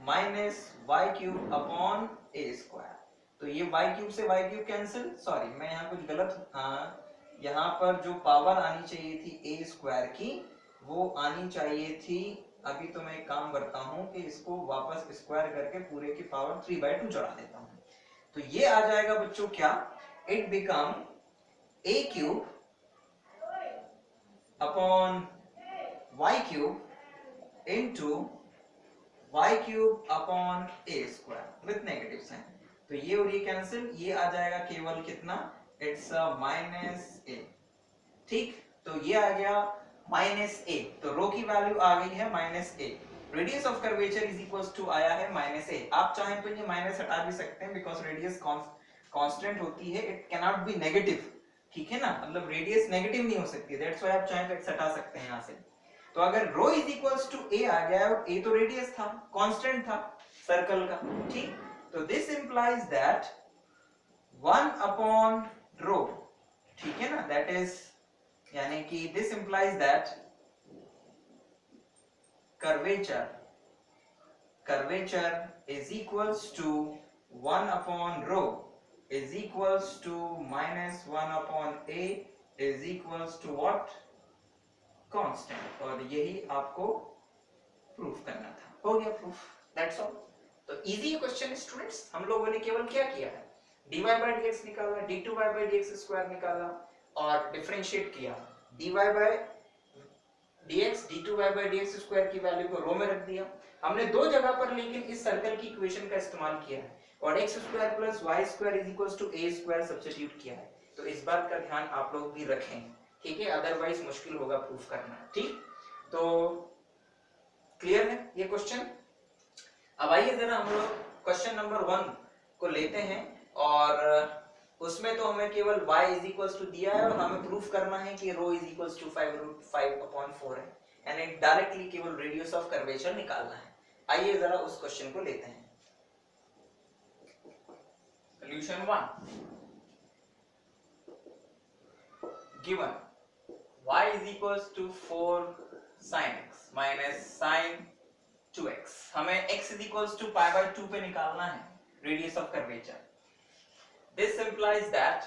minus y cube upon a square तो ये y क्यूब से y क्यूब कैंसिल, सॉरी मैं यहाँ कुछ गलत, यहाँ पर जो पावर आनी चाहिए थी a स्क्वायर की वो आनी चाहिए थी, अभी तो मैं एक काम करता हूं कि इसको वापस स्क्वायर करके पूरे की पावर 3 by 2 चढ़ा देता हूं तो ये आ जाएगा बच्चों क्या, it become a cube upon y cube into y cube upon a square with negative sign तो ये और ये कैंसिल, ये आ जाएगा केवल कितना, इट्स माइनस a। ठीक, तो ये आ गया माइनस a, तो रो की वैल्यू आ गई है minus a, radius of curvature is equals to आया है माइनस a। आप चाहें तो ये माइनस हटा भी सकते हैं बिकॉज रेडियस कांस्टेंट होती है, it can not be negative. ठीक है ना, मतलब रेडियस नेगेटिव नहीं हो सकती, दैट्स व्हाई आप चाहें तो x हटा सकते हैं यहां से। तो अगर रो इज इक्वल्स टू a आ गया और a तो रेडियस था, कांस्टेंट था सर्कल का। ठीक, तो this implies that 1 upon rho, ठीक है ना, दैट इज यानी कि this implies that curvature is equals to 1 upon rho is equals to minus 1 upon a is equals to what? Constant. और यही आपको प्रूफ करना था। हो गया प्रूफ, दैट्स ऑल। तो इजी क्वेश्चन स्टूडेंट्स, हम लोगों ने केवल क्या किया है, dy by dx निकाला, d2y by dx स्क्वायर निकाला और डिफरेंशिएट किया, dy by dx d2y by dx square की वैल्यू को रो में रख दिया। हमने दो जगह पर लेकिन इस सर्कल की इक्वेशन का इस्तेमाल किया है और x square plus y square is equals to a square substitute किया है। तो इस बात का ध्यान आप लोग भी रखें, ठीक है, अदरवाइज मुश्किल होगा प्रूफ करना। ठीक, तो क्लियर है ये क्वेश्चन। अब आइए जरा हम लोग क्वेश्चन नंबर 1 को लेते हैं और उसमें तो हमें केवल y इज इक्वल्स टू दिया है और हमें प्रूफ करना है कि rho is equals to 5 root 5 upon 4 है, यानी डायरेक्टली केवल रेडियस ऑफ कर्वेचर निकालना है। आइए जरा उस क्वेश्चन को लेते हैं। Solution 1, given y is equals to 4 sin x minus sin 2x, हमें x is equals to pi by 2 पे निकालना है radius of curvature. This implies that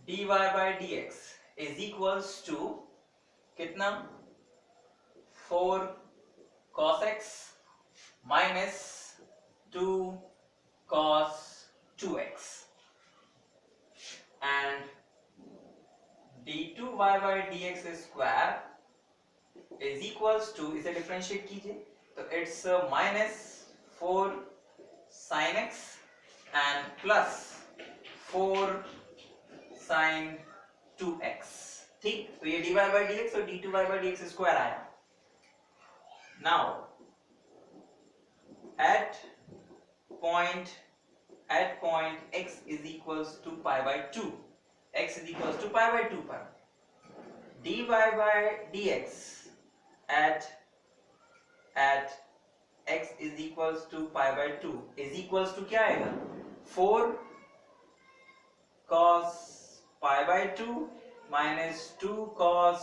dy by dx is equals to कितना, 4 cos x minus 2 cos 2x and d2y by dx square is equals to, इसे डिफरेंशिएट कीजिए तो it's minus 4 sin x and plus 4 sin 2x। ठीक, तो ये dy by dx और d2y by dx स्क्वायर आया। Now at point x is equals to pi by 2, x is equals to pi by 2 पर dy by dx at x is equals to pi by 2 is equals to क्या आएगा, 4 cos pi by 2 minus 2 cos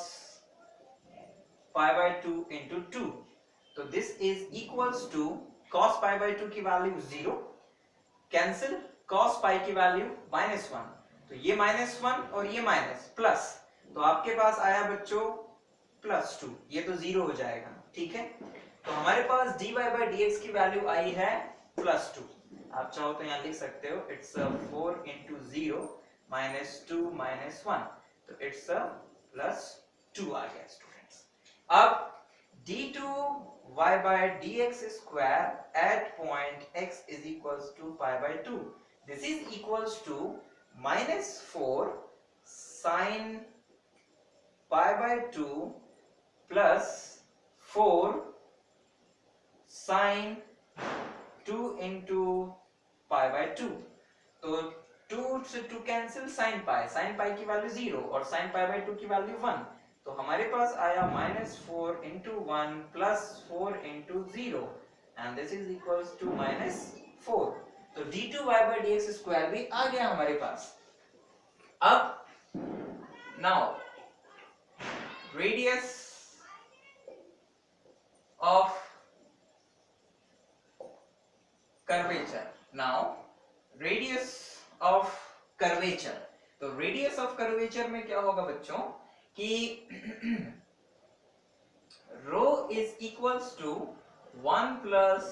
pi by 2 into 2। तो this is equals to cos pi by 2 की वैल्यू 0, कैंसिल cos pi की वैल्यू -1, तो ये -1 और ये माइनस प्लस, तो आपके पास आया बच्चों +2, ये तो 0 हो जाएगा। ठीक है, तो हमारे पास dy by dx की वैल्यू आई है +2। आप चाहो तो यहाँ लिख सकते हो, इट्स 4 into 0 minus 2 minus 1, तो इट्स +2 आ गया स्टूडेंट्स। अब d2y by dx square at point x is equals to pi by 2, this is equals to -4 sin pi by 2 plus 4 sin 2 into pi by 2, तो 2 से 2 कैंसिल, sin pi की वैल्यू 0 और sin pi by 2 की वैल्यू 1, तो हमारे पास आया -4 into 1 plus 4 into 0 and this is equals to -4, तो d2y by dx स्क्वायर भी आ गया हमारे पास। अब now radius of curvature, now radius of curvature, तो रेडियस ऑफ कर्वेचर में क्या होगा बच्चों कि rho is equals to 1 plus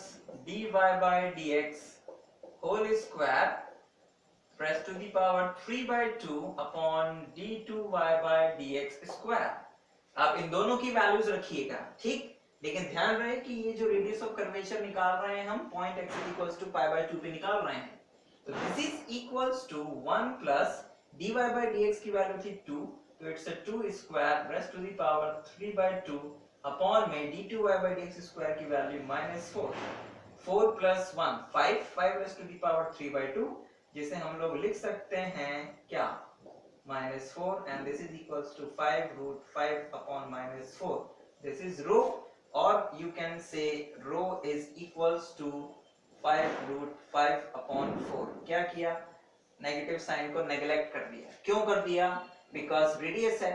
dy by dx whole square press to the power 3/2 upon d2y by dx square. आप इन दोनों की वैल्यूज रखिएगा, ठीक, लेकिन ध्यान रहे कि ये जो रेडियस ऑफ कर्वेचर निकाल रहे हैं हम point x is equals to pi by 2 पे निकाल रहे हैं, तो this is equals to 1 plus dy by dx की वैल्यू थी 2, तो it's 2 square raised to the power 3/2 upon में d2y by dx स्क्वायर की value -4, 4 plus 1 5 raised to the power 3/2, जिसे हम लोग लिख सकते हैं क्या, -4 and this is equals to 5 root 5 upon -4, this is rho, or you can say rho is equals to 5 root 5 upon 4। क्या किया, नेगेटिव साइन को नेग्लेक्ट कर दिया। क्यों कर दिया, बिकॉज रेडियस है,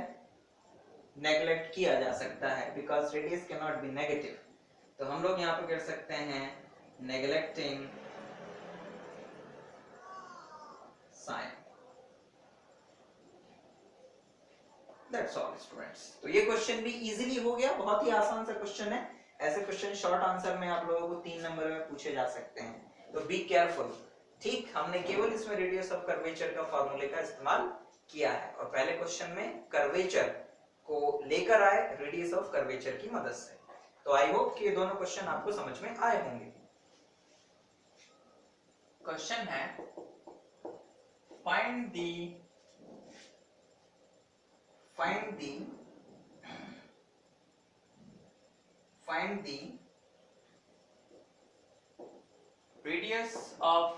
नेग्लेक्ट किया जा सकता है, because radius can not be negative. तो हम लोग यहाँ पे कर सकते हैं neglecting sign. That's all students. तो ये क्वेश्चन भी इजीली हो गया, बहुत ही आसान सा क्वेश्चन है। ऐसे क्वेश्चन शॉर्ट आंसर में आप लोगों को 3 नंबर में पूछे जा सकते हैं, तो बी केयरफुल। ठीक, हमने केवल इसमें रेडियस ऑफ कर्वेचर का फार्मूले का इस्तेमाल किया है, और पहले क्वेश्चन में कर्वेचर को लेकर आए रेडियस ऑफ कर्वेचर की मदद से। तो आई होप कि ये दोनों क्वेश्चन आपको समझ में आए होंगे। क्वेश्चन है find the radius of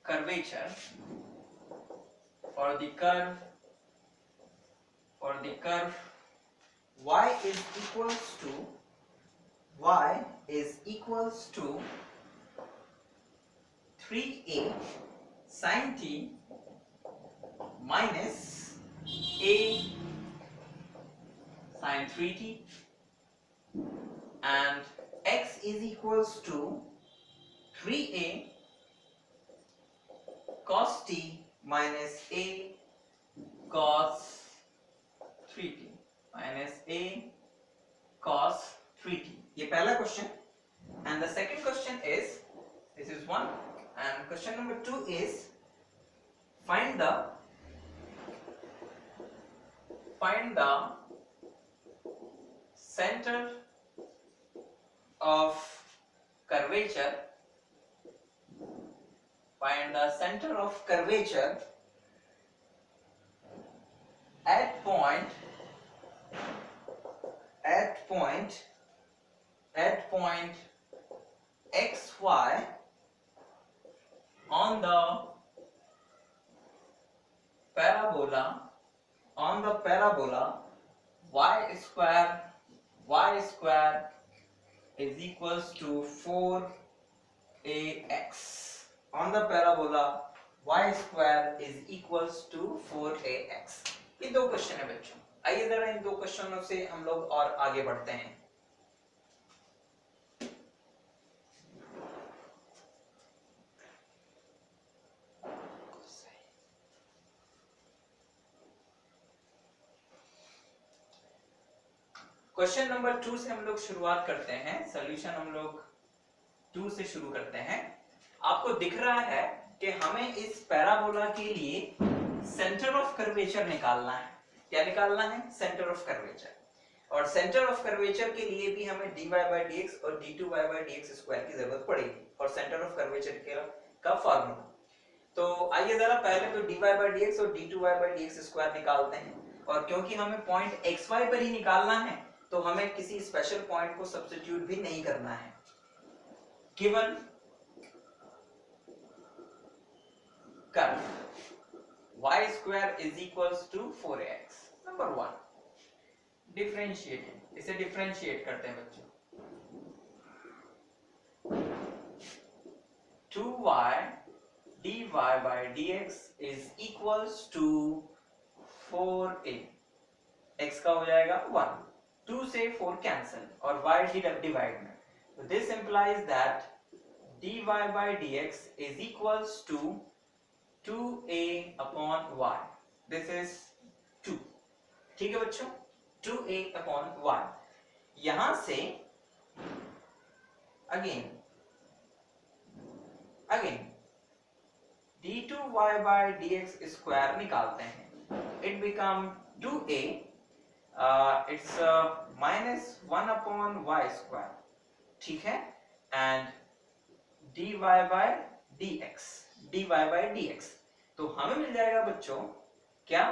curvature for the curve y is equals to 3a sin t minus a sin 3t, and x is equals to 3a cos t minus a cos 3t minus a cos 3t। ये पहला question. and the second question is, this is one, and question number 2 is find the center of curvature at point xy on the parabola y square is equals to 4ax। on the parabola y square is equals to 4ax। ये दो क्वेश्चन है बच्चों। आइए जरा इन दो क्वेश्चनों से हम लोग और आगे बढ़ते हैं। क्वेश्चन नंबर 2 से हम लोग शुरुआत करते हैं। सॉल्यूशन हम लोग 2 से शुरू करते हैं। आपको दिख रहा है कि हमें इस पैराबोला के लिए सेंटर ऑफ कर्वेचर निकालना है। क्या निकालना है? Centre of curvature. और सेंटर ऑफ कर्वेचर के लिए भी हमें dy by dx और d2y by dx स्क्वायर की जरूरत पड़ेगी, और सेंटर ऑफ कर्वेचर का फार्मूला। तो आइए जरा पहले तो dy by dx और d2y by dx स्क्वायर निकालते हैं। और क्योंकि हमें पॉइंट xy पर ही निकालना है, तो हमें किसी स्पेशल पॉइंट को सब्स्टिट्यूट भी नहीं करना है। Given curve y square is equals to 4x। Number 1 differentiating, इसे डिफरेंशिएट करते हैं बच्चों। 2y dy by dx is equals to 4a। x का हो जाएगा 1, 2 से 4 कैंसिल और y डिवाइड में, तो this implies that dy by dx is equals to 2a upon y। This is 2। ठीक है बच्चों, 2a upon y। यहां से again d2y by dx square निकालते हैं। It become 2a, it's minus 1 upon y square। ठीक है, and dy by dx, तो हमें मिल जाएगा बच्चों क्या?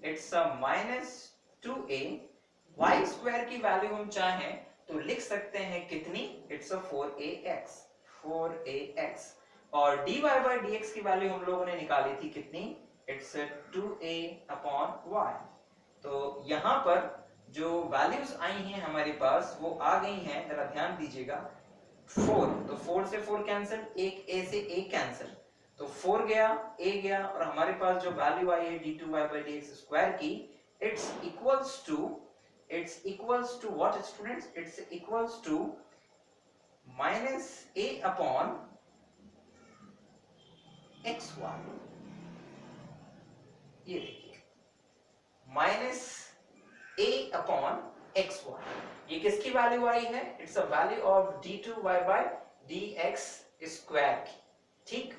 It's minus 2a। y square की वैल्यू हम चाहें तो लिख सकते हैं कितनी? It's 4ax। और dy by dx की वैल्यू हम लोगों ने निकाली थी कितनी? It's 2a upon y। तो यहाँ पर जो वैल्यूज आई हैं हमारे पास वो आ गई हैं, जरा ध्यान दीजिएगा। 4, तो 4 से 4 कैंसिल, एक a से a कैंसिल, तो 4 गया, a गया, और हमारे पास जो वैल्यू आई है d2y by dx स्क्वायर की, it's equals to what students? It's equals to minus a upon xy. ये देखिए माइनस a अपॉन xy, ये किसकी वैल्यू आई है? It's a value of d2y by dx square की। ठीक,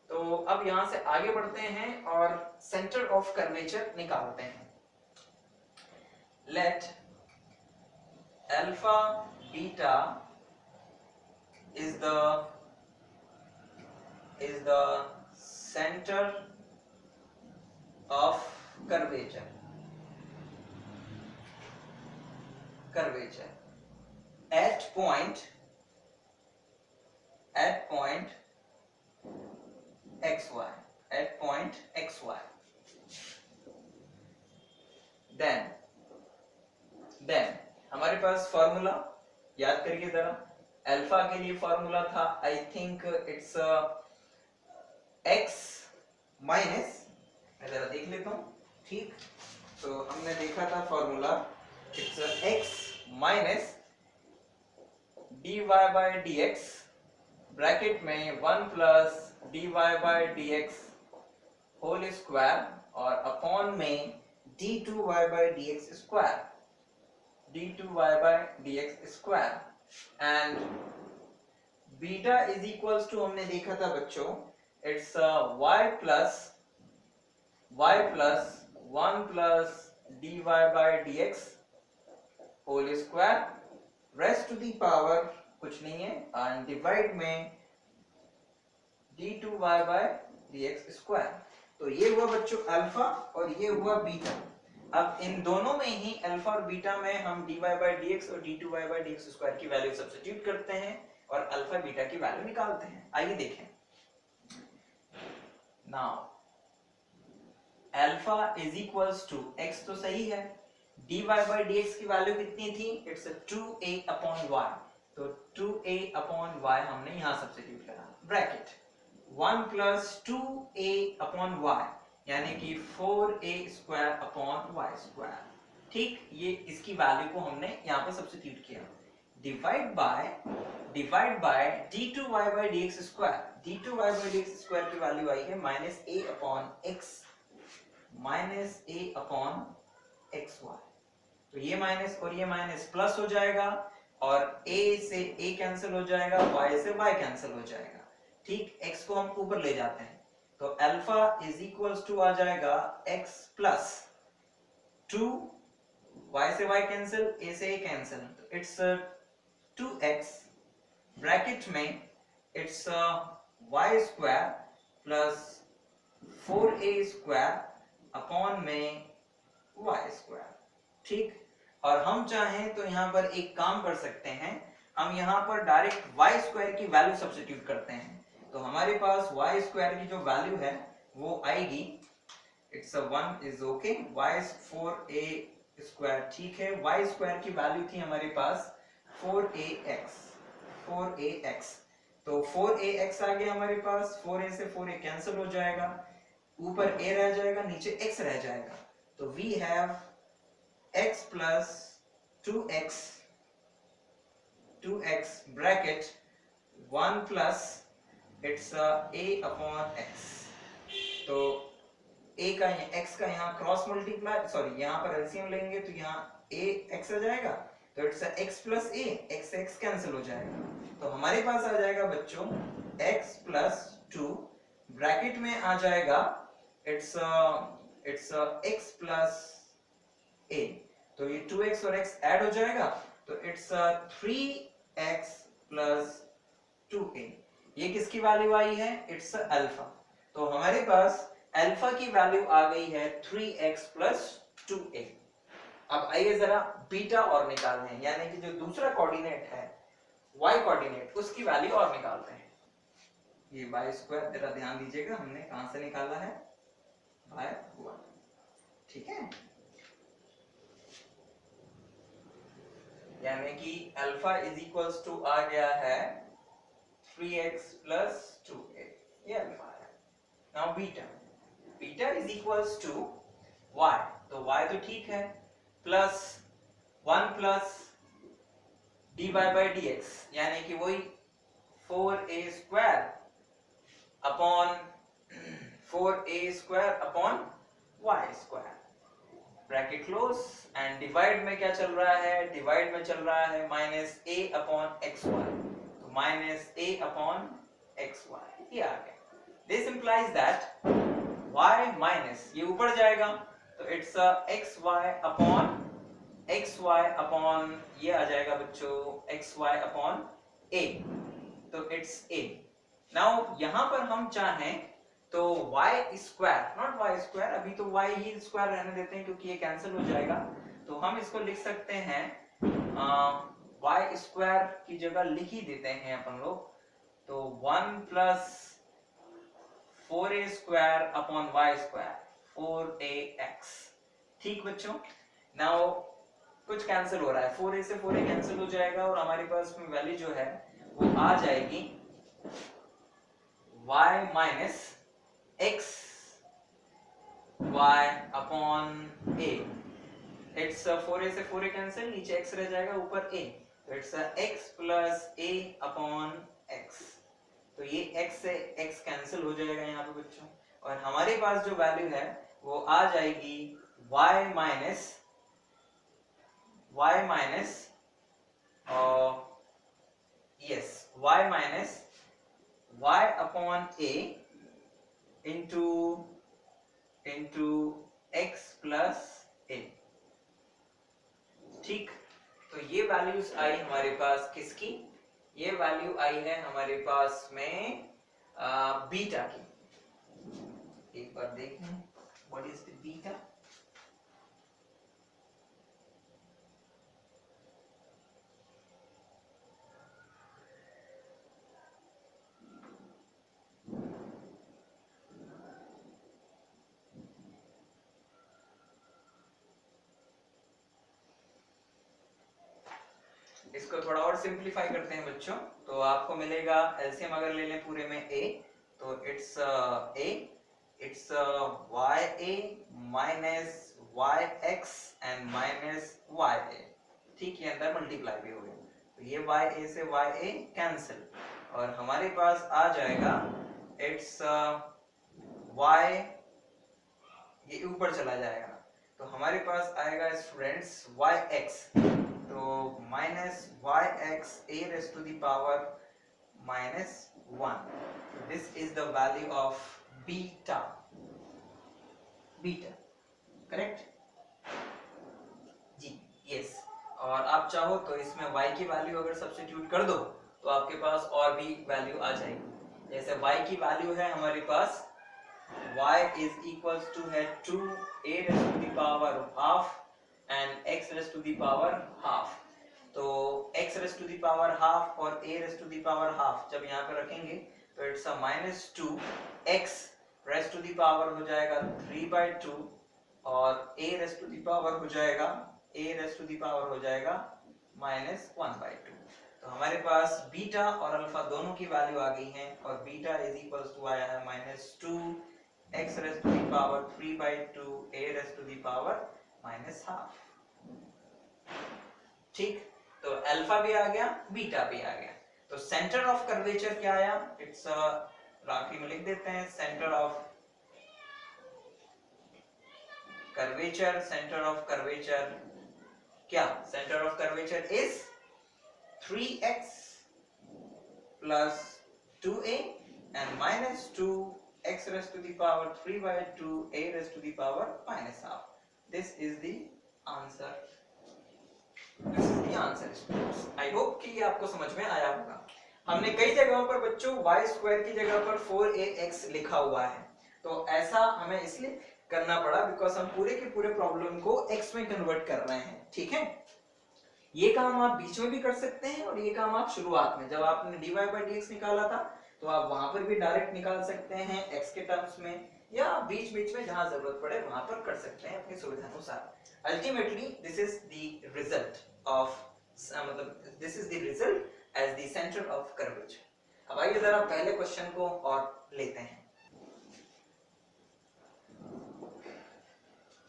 तो अब यहां से आगे बढ़ते हैं और सेंटर ऑफ कर्वेचर निकालते हैं। Let alpha beta is the center of curvature at point xy, then हमारे पास फॉर्मूला याद करिए जरा। अल्फा के लिए फॉर्मूला था, I think it's x minus, मैं जरा देख लेता हूं। ठीक, तो हमने देखा था formula, it's x minus dy by dx bracket में 1 plus dy by dx whole square और अपॉन में d2y by dx square, d2y by dx square and beta is equals to, हमने देखा था बच्चों, it's y plus 1 plus dy by dx whole square raised to the power कुछ नहीं है एंड डिवाइड में d2y बाय dx स्क्वायर। तो ये हुआ बच्चों अल्फा और ये हुआ बीटा। अब इन दोनों में ही अल्फा और बीटा में हम dy बाय dx और d2y बाय dx स्क्वायर की वैल्यू सब्स्टिट्यूट करते हैं और अल्फा बीटा की वैल्यू निकालते हैं। आइए देखें। Now alpha is equals to x तो सही है, dy बाय dx की वैल्यू कितनी थी? इट्स 2a अपॉन y, तो 2a अपॉन y हमने यहां सब्स्टिट्यूट करा, bracket 1 plus 2a upon y यानी कि 4a square upon y square. ठीक, ये इसकी वैल्यू को हमने यहाँ पे सब्स्टिट्यूट किया, divide by d2y by dx square, d2y by dx square की वैल्यू आई है minus a upon x, minus a upon xy। तो ये माइनस और ये माइनस प्लस हो जाएगा और a से a कैंसिल हो जाएगा, y से y कैंसिल हो जाएगा। ठीक, x को हम ऊपर ले जाते हैं तो अल्फा इज इक्वल्स टू आ जाएगा x प्लस 2, y से y कैंसिल, a से a कैंसिल, तो इट्स 2x ब्रैकेट में it's y square plus 4a square upon में y स्क्वायर। ठीक, और हम चाहें तो यहां पर एक काम कर सकते हैं, हम यहां पर डायरेक्ट y स्क्वायर की वैल्यू सब्स्टिट्यूट करते हैं, तो हमारे पास y स्क्वायर की जो वैल्यू है वो आएगी, it's 1 is okay, y 4a square. ठीक है, y स्क्वायर की वैल्यू थी हमारे पास 4ax, तो 4ax आ गया हमारे पास, 4a से 4a कैंसिल हो जाएगा, ऊपर a रह जाएगा, नीचे x रह जाएगा, तो we have x plus 2x bracket 1 plus it's a upon x, तो a का x का यहाँ क्रॉस मल्टीप्लाई, सॉरी यहाँ पर एलसीएम लेंगे तो यहाँ a x आ जाएगा, तो it's x plus a, x से x कैंसिल हो जाएगा, तो हमारे पास आ जाएगा बच्चों x प्लस 2 ब्रैकेट में आ जाएगा इट्स x प्लस a, तो ये 2x और x ऐड हो जाएगा, तो इट्स 3x प्लस 2a। ये किसकी वैल्यू आई है? इट्स अल्फा, तो हमारे पास अल्फा की वैल्यू आ गई है 3x प्लस 2a। अब आइए जरा बीटा और निकालते हैं, यानी कि जो दूसरा कोऑर्डिनेट है y कोऑर्डिनेट, उसकी वैल्यू और निकालते हैं। ये y स्क्वायर, जरा ध्यान दीजिएगा हमने कहां से निकाला है, बाय 1। ठीक है, यानी कि अल्फा इज इक्वल्स टू आ गया है 3x प्लस 2a, ये अल्फा है। Now beta is equals to y, तो y तो ठीक है, plus 1 plus dy by dx, यानी कि वही 4a square upon 4a square upon y square, bracket close, and divide में क्या चल रहा है, डिवाइड में चल रहा है minus a upon x y, तो minus a upon x y, ये आ गया। This implies that y minus ये ऊपर जाएगा तो it's x y upon x y upon ये आ जाएगा बच्चों एक्स वाई अपॉन a, तो इट्स a। नाउ यहां पर हम चाहें तो y square, not y square, अभी तो y ही स्क्वायर रहने देते हैं क्योंकि ये कैंसिल हो जाएगा, तो हम इसको लिख सकते हैं y स्क्वायर की जगह लिख ही देते हैं अपन लोग, तो 1 plus 4a square upon y square 4ax, ठीक बच्चों। नाउ कुछ कैंसिल हो रहा है, 4a से 4a कैंसिल हो जाएगा और हमारे पास में वैल्यू जो है वो आ जाएगी y minus x y upon a, it's 4a से 4a कैंसिल, नीचे x रह जाएगा ऊपर a, तो it's x plus a upon x, तो ये x से x कैंसिल हो जाएगा यहाँ पे बच्चों, और हमारे पास जो वैल्यू है वो आ जाएगी y minus yes y minus y upon a into x plus a, ठीक। तो ये वैल्यूज आई हमारे पास किसकी, ये वैल्यू आई है हमारे पास में बीटा की, एक बार देखें व्हाट इज द बीटा, इसको थोड़ा और सिंपलीफाई करते हैं बच्चों, तो आपको मिलेगा एलसीएम अगर ले लें पूरे में a, तो it's a, it's ya minus yx and minus ya, ठीक, ये अंदर मल्टीप्लाई भी हो गया, तो ये ya से ya कैंसिल, और हमारे पास आ जाएगा इट्स y, ये ऊपर चला जाएगा, तो हमारे पास आएगा स्टूडेंट्स yx, तो minus yx a raised to the power minus 1, this is the value of beta, beta, correct जी, यस। और आप चाहो तो इसमें y की वैल्यू अगर सब्स्टिट्यूट कर दो तो आपके पास और भी वैल्यू आ जाएगी, जैसे y की वैल्यू है हमारे पास y is equals to है 2a raised to the power half and x raised to the power half, तो x raised to the power half और a raised to the power half जब यहाँ पे रखेंगे तो it's a minus 2, x raised to the power हो जाएगा 3/2 और a raised to the power हो जाएगा माइनस 1/2, तो हमारे पास बीटा और अल्फा दोनों की वैल्यू आ गई है, और बीटा इज इक्वल्स टू आया है minus 2 x raised to the power 3/2 a raised to the power minus half, ठीक। तो अल्फा भी आ गया, बीटा भी आ गया, तो सेंटर ऑफ कर्वेचर क्या आया, इट्स राखी में लिख देते हैं, centre of curvature, centre of curvature क्या, centre of curvature is 3x plus 2a and minus 2x raised to the power 3/2 a raised to the power minus half, this is the answer, this is the answer students। I hope कि ये आपको समझ में आया होगा। हमने कई जगहों पर बच्चों y स्क्वायर की जगह पर 4ax लिखा हुआ है, तो ऐसा हमें इसलिए करना पड़ा बिकॉज हम पूरे के पूरे प्रॉब्लम को x में कन्वर्ट कर रहे हैं, ठीक है। ये काम आप बीच में भी कर सकते हैं और ये काम आप शुरुआत में, जब आपने dy by dx निकाला था तो आप वहां पर भी डायरेक्ट निकाल सकते हैं x के टर्म्स में, या बीच बीच में जहां जरूरत पड़े वहां पर कर सकते हैं अपनी सुविधा अनुसार। Ultimately this is the result of, मतलब this is the result as the centre of curvature. अब आइए जरा पहले क्वेश्चन को और लेते हैं।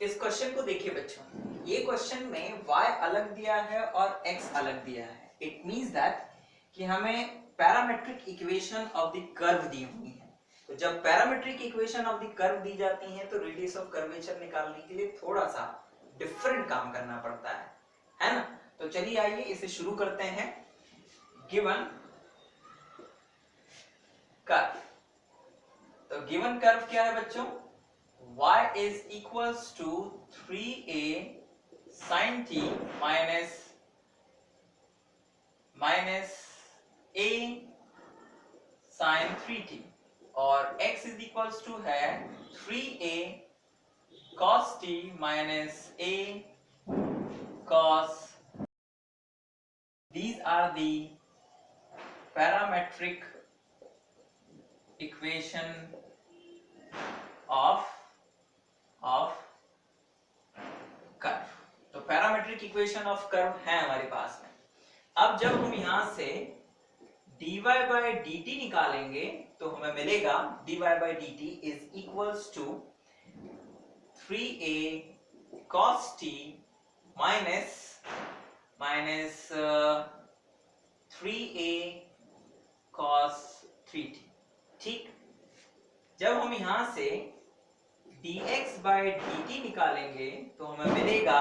इस क्वेश्चन को देखिए बच्चों, ये क्वेश्चन में y अलग दिया है और x अलग दिया है। इट मींस दैट कि हमें parametric equation of the curve दी हुई है। तो जब parametric equation of the curve दी जाती है तो रेडियस ऑफ कर्वेचर निकालने के लिए थोड़ा सा डिफरेंट काम करना पड़ता है ना। तो चलिए आइए इसे शुरू करते हैं। गिवन कर्व, तो गिवन कर्व क्या है बच्चों, y is equals to 3a sin t minus a sin 3t और x is equals to है 3a cos t minus a cos. These are the parametric equation of curve. तो पैरामेट्रिक इक्वेशन ऑफ कर्व है हमारे पास में। अब जब हम यहां से dy by dt निकालेंगे तो हमें मिलेगा dy by dt is equals to 3a cos t minus 3a cos 3t। ठीक, जब हम यहां से dx by dt निकालेंगे तो हमें मिलेगा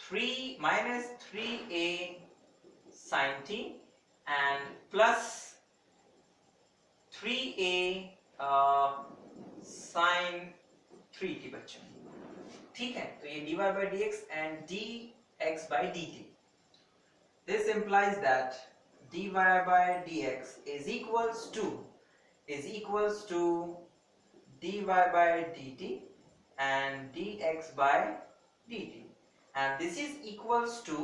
3 minus 3a sin t and plus 3a sin 3t बच्चों। ठीक है, तो ये dy by dx and dx by dt. This implies that dy by dx is equals to dy by dt and dx by dt, and this is equals to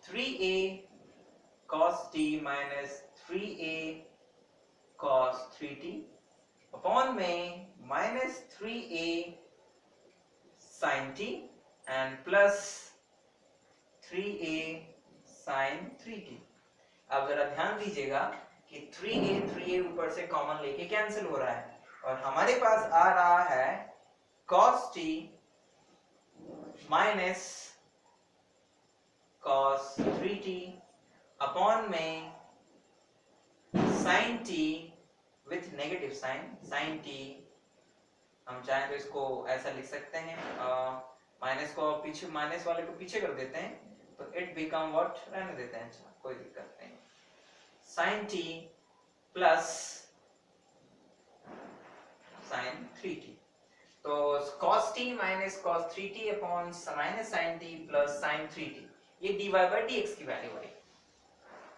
3a cos t minus 3a cos 3t upon में minus 3a sin t and plus 3a sin 3t। अब जरा ध्यान दीजिएगा कि 3a ऊपर से कॉमन लेके कैंसिल हो रहा है और हमारे पास आ रहा है cos t minus cos 3t upon में sin t with negative sign sin t। हम चाहें तो इसको ऐसा लिख सकते हैं, माइनस को पीछे, माइनस वाले को पीछे कर देते हैं तो इट बिकम व्हाट, रहने देते हैं, अच्छा कोई दिक्कत नहीं, sin t plus sin 3t। तो cos t minus cos 3t upon minus sin t plus sin 3t, ये dy by dx की वैल्यू आई।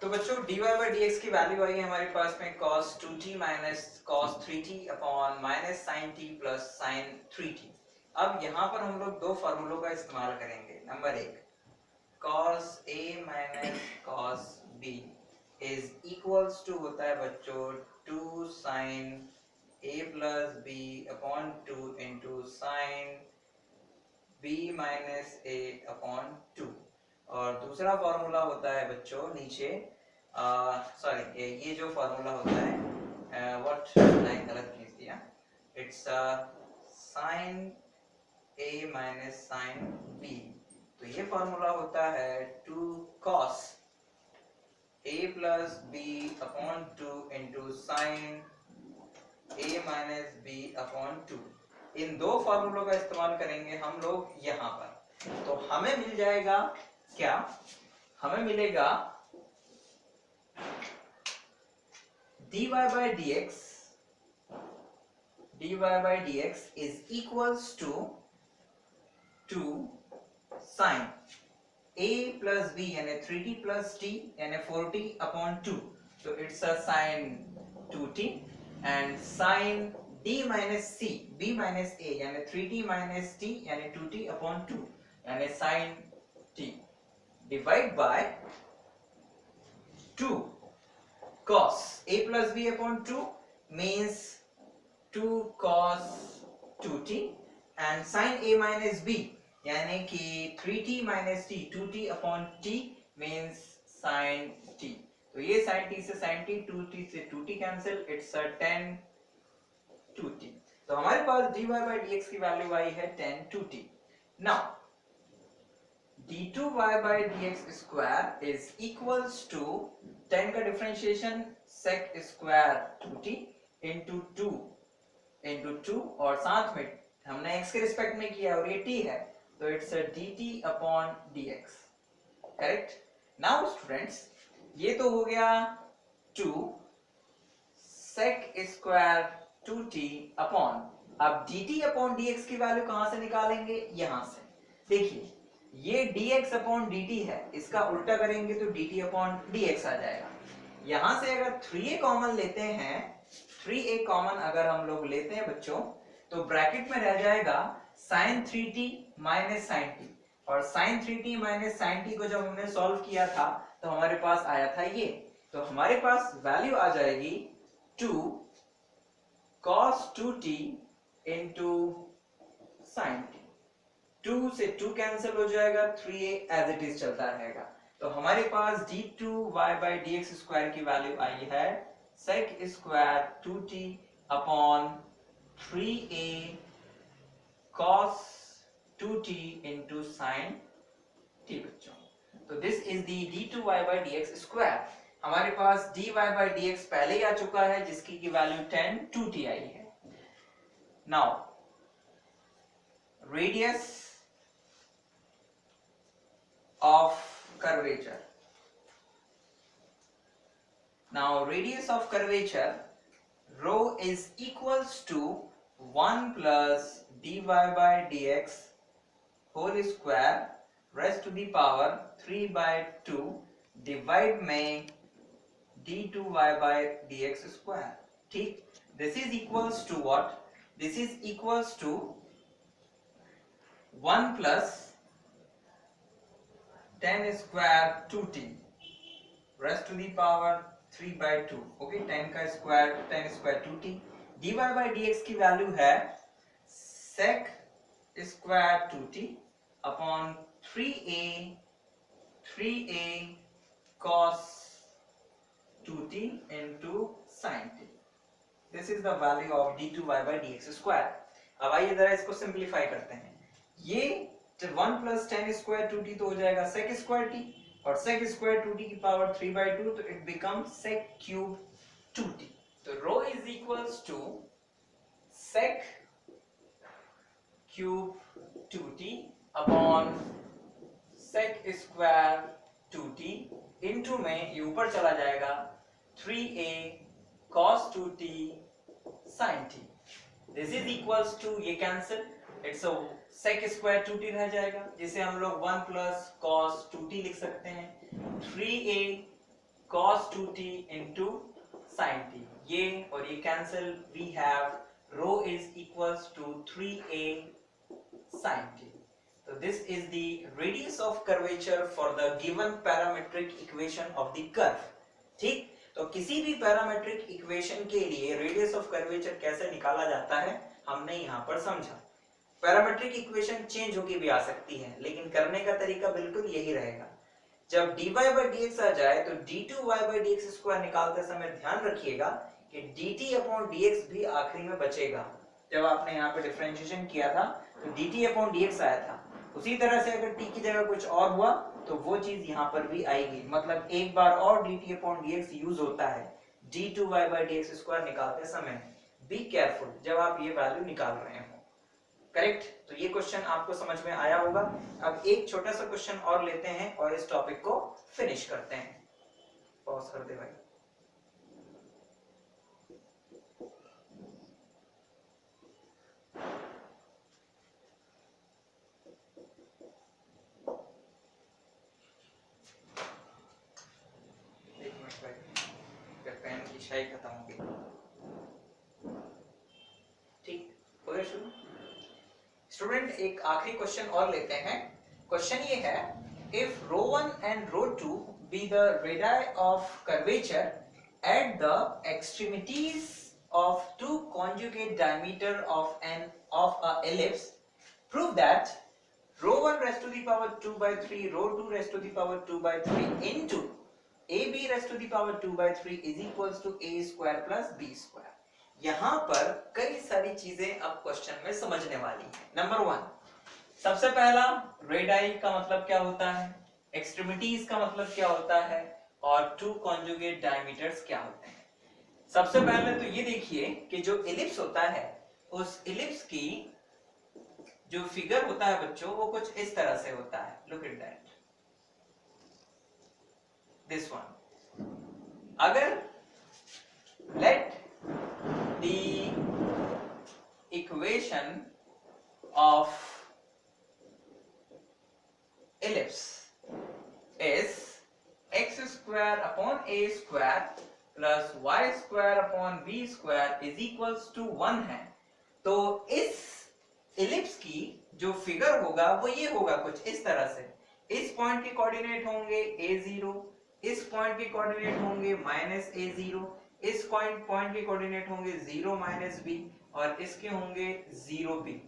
तो बच्चों dy by dx की वैल्यू आई है हमारे पास में cos 2t minus cos 3t upon minus sin t plus sin 3t। अब यहाँ पर हम लोग दो फार्मूलों का इस्तेमाल करेंगे। नंबर एक, cos a माइनस cos b is equals to होता है बच्चों 2 sin a plus b upon 2 into sin b minus a upon 2। और दूसरा फॉर्मूला होता है बच्चों नीचे, सॉरी ये जो फॉर्मूला होता है व्हाट लाइन गलत लिख दिया, it's sin a minus sin b। तो ये फॉर्मूला होता है 2 cos a plus b upon 2 into sin a minus b upon 2। इन दो फॉर्मूलों का इस्तेमाल करेंगे हम लोग यहाँ पर। तो हमें मिल जाएगा क्या, हमें मिलेगा dy by dx is equals to 2 sin a plus b यानी 3t plus t यानी 4t upon 2, so it's a sin 2t and sin d minus c b minus a यानी 3t minus t यानी 2t upon 2 यानी sin t divide by 2 cos a plus b upon 2 means 2 cos 2t and sin a minus b यानी कि 3t minus t 2t upon t means sin t। तो ये sin t से sin t, 2t से 2t cancel, it's a 10 2t। तो हमारे पास dy by dx की वैल्यू आई है tan 2t. Now d2y by dx square is equals to tan का differentiation sec square 2t into 2 into 2 और साथ में हमने x के रिस्पेक्ट में किया और ये t है तो it's a dt upon dx. Correct. Now students ये तो हो गया 2 sec स्क्वायर 2t अपॉन, अब dt अपॉन dx की वैल्यू कहां से निकालेंगे, यहां से. देखिए ये dx अपॉन dt है, इसका उल्टा करेंगे तो dt अपॉन dx आ जाएगा. यहां से अगर 3a कॉमन लेते हैं, 3a कॉमन अगर हम लोग लेते हैं बच्चों, तो ब्रैकेट में रह जाएगा sin 3t minus sin t, और sin 3t minus sin t को जब हमने सॉल्व किया था तो हमारे पास आया था ये. तो हमारे पास वैल्यू आ जाएगी 2 cos 2t into sin t. 2 से 2 कैंसिल हो जाएगा, 3a एज इट इज चलता रहेगा. तो हमारे पास d2y by dx स्क्वायर की वैल्यू आई है sec square 2t upon 3a cos 2t into sin t बच्चों. तो this is the d2y by dx square. हमारे पास dy by dx पहले ही आ चुका है जिसकी की वैल्यू tan 2t आई है. Now radius of curvature. Now radius of curvature rho is equals to 1 plus dy by dx whole square raised to the power 3 by 2 divide में d2y by dx square. ठीक. This is equals to what? This is equals to 1 plus tan square 2t raised to the power 3 by 2. Okay, tan का square tan square 2t. dy by dx की वैल्यू है sec square 2t upon 3a cos 2t into sin t. This is the value of d2y by dx square. अब आइए जरा इसको सिंपलीफाई करते हैं. ये 1 प्लस tan स्क्वायर 2t तो हो जाएगा sec स्क्वायर t, और sec स्क्वायर 2t की पावर 3 by 2 तो it becomes sec cube 2t. तो rho is equals to sec cube 2t upon sec square 2t into में ये ऊपर चला जाएगा 3a cos 2t sin t. This is equals to, ये cancel, it's a sec square 2t रह जाएगा जिसे हम लोग 1 प्लस cos 2t लिख सकते हैं, 3a cos 2t into sin t. ये और ये cancel, we have rho is equals to 3a sin t. तो this is the radius of curvature for the given parametric equation of the curve. ठीक. तो किसी भी पैरामेट्रिक इक्वेशन के लिए रेडियस ऑफ कर्वेचर कैसे निकाला जाता है हमने यहाँ पर समझा. पैरामेट्रिक इक्वेशन चेंज होके भी आ सकती है, लेकिन करने का तरीका बिल्कुल यही रहेगा. जब dy by dx आ जाए तो d2y by dx स्क्वायर निकालते समय ध्यान रखिएगा कि dt अपॉन dx भी आखिरी में बचेगा. जब आपने यहाँ पे डिफरेंशिएशन किया था तो dt अपॉन dx आया था, उसी तरह से अगर t की जगह कुछ और हुआ तो वो चीज यहाँ पर भी आएगी. मतलब एक बार और dt अपॉन dx यूज होता है d2y by dx स्क्वायर निकालते समय. बी केयरफुल जब आप ये वैल्यू निकाल रहे हो. करेक्ट. तो ये क्वेश्चन आपको समझ में आया होगा. अब एक छोटा सा क्वेश्चन और लेते हैं और इस टॉपिक को फिनिश करते हैं. पॉज कर दे भाई. एक मिनट भाई, पेन की शाई खत्म हो गई. ठीक हो गया शुरू. स्टूडेंट एक आखिरी क्वेश्चन और लेते हैं. क्वेश्चन ये है, if rho 1 and rho 2 be the radii of curvature at the extremities of two conjugate diameter of a ellipse, prove that rho 1 raised to the power 2 by 3 rho 2 raised to the power 2 by 3 into ab raised to the power 2 by 3 is equals to a square plus b square. यहां पर कई सारी चीजें अब क्वेश्चन में समझने वाली है। नंबर 1, सबसे पहला रेडाई का मतलब क्या होता है, एक्सट्रीमिटीज का मतलब क्या होता है, और टू कॉन्जुगेट डायमीटर्स क्या होते हैं। सबसे पहले तो ये देखिए कि जो इलिप्स होता है, उस इलिप्स की जो फिगर होता है बच्चों, वो कुछ इस तरह से होता है। Look at that, this one. अगर let the equation of ellipse is x square upon a square plus y square upon b square is equals to 1 है, तो इस इलिप्स की जो फिगर होगा वो ये होगा कुछ इस तरह से। इस पॉइंट के कोऑर्डिनेट होंगे a0, इस पॉइंट के कोऑर्डिनेट होंगे -a0, इस पॉइंट के कोऑर्डिनेट होंगे 0 b, और इसके होंगे 0b।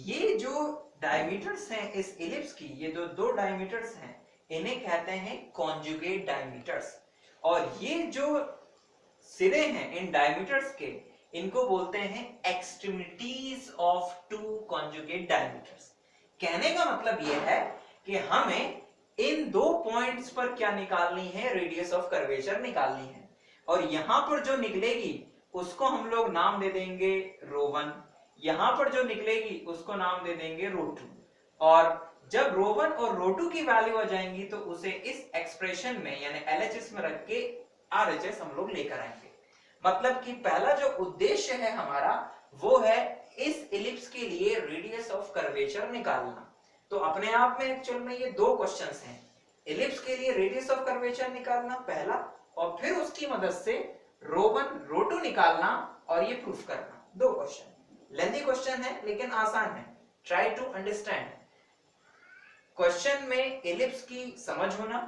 ये जो डायमीटर्स हैं इस इलिप्स की, ये जो दो डायमीटर्स हैं, इन्हें कहते हैं कॉन्जुगेट डायमीटर्स। और ये जो सिरे हैं इन डायमीटर्स के, इनको बोलते हैं extremities of two conjugate diameters. कहने का मतलब यह है कि हमें इन दो पॉइंट्स पर क्या निकालनी है, रेडियस ऑफ कर्वेचर निकालनी है। और यहां पर जो निकलेगी उसको हम लोग नाम दे देंगे ρ1, यहां पर जो निकलेगी उसको नाम दे देंगे ρ2। और जब ρ1 और ρ2 की वैल्यू आ जाएंगी तो उसे इस एक्सप्रेशन में यानी LHS में रख के RHS हम लोग लेकर आएंगे। मतलब कि पहला जो उद्देश्य है हमारा वो है इस इलिप्स के लिए रेडियस ऑफ कर्वेचर निकालना। तो अपने आप में एक्चुअल में ये दो क्वेश्चंस हैं, इलिप्स के लिए रेडियस ऑफ कर्वेचर निकालना पहला, और फिर उसकी मदद से ρ1 ρ2 निकालना और ये प्रूफ करना। दो क्वेश्चन, लेंथी क्वेश्चन है लेकिन आसान है। Try to understand. क्वेश्चन में इलिप्स की समझ होना,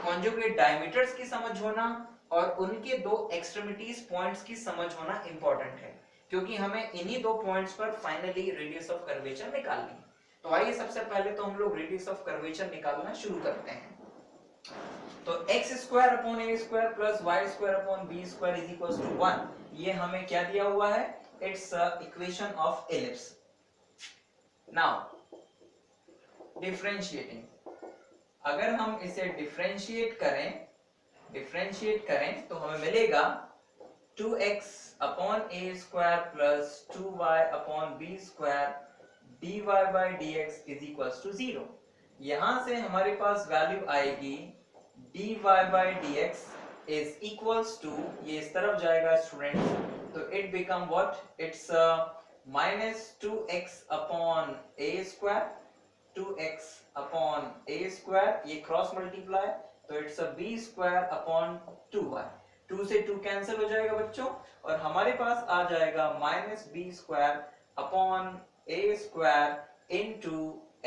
कॉन्जुगेट डायमीटर्स की समझ होना और उनके दो एक्सट्रीमिटीज पॉइंट्स की समझ होना इंपॉर्टेंट है, क्योंकि हमें इन्हीं दो पॉइंट्स पर फाइनली रेडियस ऑफ कर्वेचर निकालनी है। तो आइए सबसे पहले तो हम लोग रेडियस ऑफ कर्वेचर निकालना शुरू करते हैं। तो x square upon a square plus y square upon b square is equals to 1, ये हमें क्या दिया हुआ है, it's equation of ellipse. Now differentiating, अगर हम इसे डिफरेंशिएट करें तो हमें मिलेगा 2x upon a square plus 2y upon b square dy by dx is equals to 0। यहां से हमारे पास वैल्यू आएगी dy by dx is equals to, ये इस तरफ जाएगा स्टूडेंट, तो it become what, it's minus 2x upon a square, 2x upon a square, ये क्रॉस मल्टीप्लाई, तो it's b square upon 2y, 2 से 2 कैंसिल हो जाएगा बच्चों, और हमारे पास आ जाएगा minus b square upon a square into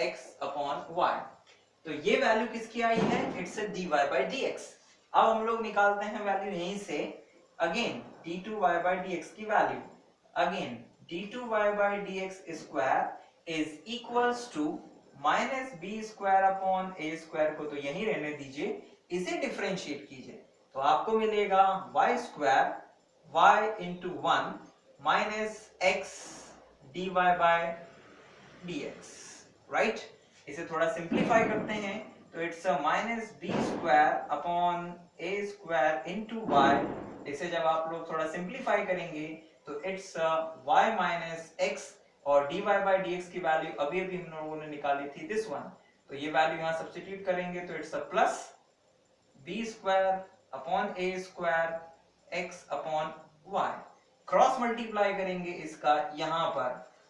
x upon y। तो ये वैल्यू किसकी आई है, इट्स dy by dx। अब हम लोग निकालते हैं वैल्यू यहीं से, अगेन d2y by dx की value, again d2y by dx square is equals to minus b square upon a square को तो यहीं रहने दीजिए, इसे डिफरेंशिएट कीजिए तो आपको मिलेगा y square y into 1 minus x dy by dx, right. इसे थोड़ा सिंप्लीफाई करते हैं तो it's minus b square upon a square into y. इसे जब आप लोग थोड़ा सिंप्लीफाई करेंगे तो इट्स वाई माइनस एक्स, और dy by dx की वैल्यू अभी अभी हम लोगों ने निकाली थी दिस वन, तो ये वैल्यू यहाँ सब्स्टिट्यूट करेंगे तो it's plus b square upon a square x upon y. Cross multiply करेंगे इसका यहाँ पर,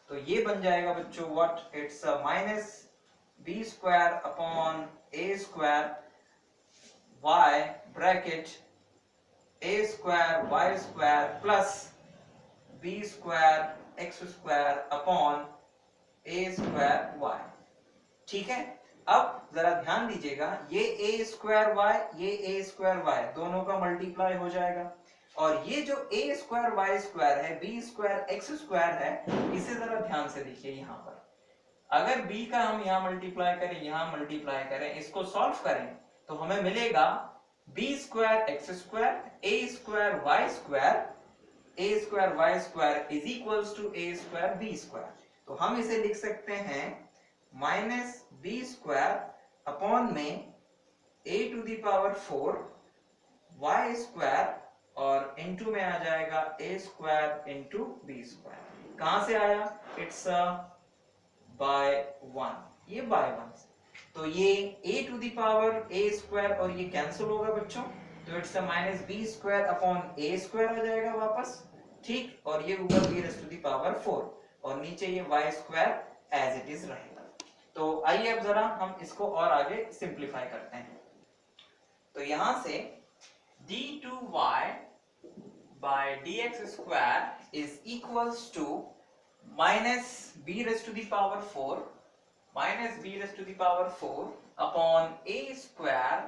तो ये बन जाएगा बच्चों what, it's minus b square upon a square y bracket a square y square plus b square x square upon a square y. ठीक है, अब जरा ध्यान दीजिएगा, ये ए स्क्वायर वाई, ये ए स्क्वायर वाई दोनों का मल्टीप्लाई हो जाएगा, और ये जो ए स्क्वायर वाई स्क्वायर है, बी स्क्वायर एक्स स्क्वायर है, इसे जरा ध्यान से देखिए। यहाँ पर अगर b का हम यहाँ मल्टीप्लाई करें, यहाँ मल्टीप्लाई करें, इसको सॉल्व करें तो हमें मिलेगा b square x square, a square y square a square y square is equals to a square b square. तो हम इसे लिख सकते हैं माइनस b स्क्वायर अपॉन में a to the power 4 y square और इनटू में आ जाएगा a square into b square. कहां से आया? इट्स बाय 1, ये बाय 1 से। तो ये a to the power a square और ये कैंसिल होगा बच्चों, तो it's minus b square upon a square आ जाएगा वापस, ठीक। और ये ऊपर b raise to the power 4 और नीचे ये y square as it is रहेगा। तो आइए अब जरा हम इसको और आगे सिंप्लीफाई करते हैं। तो यहां से d2y by dx square is equals to minus b raised to the power 4 minus b raised to the power 4 upon a square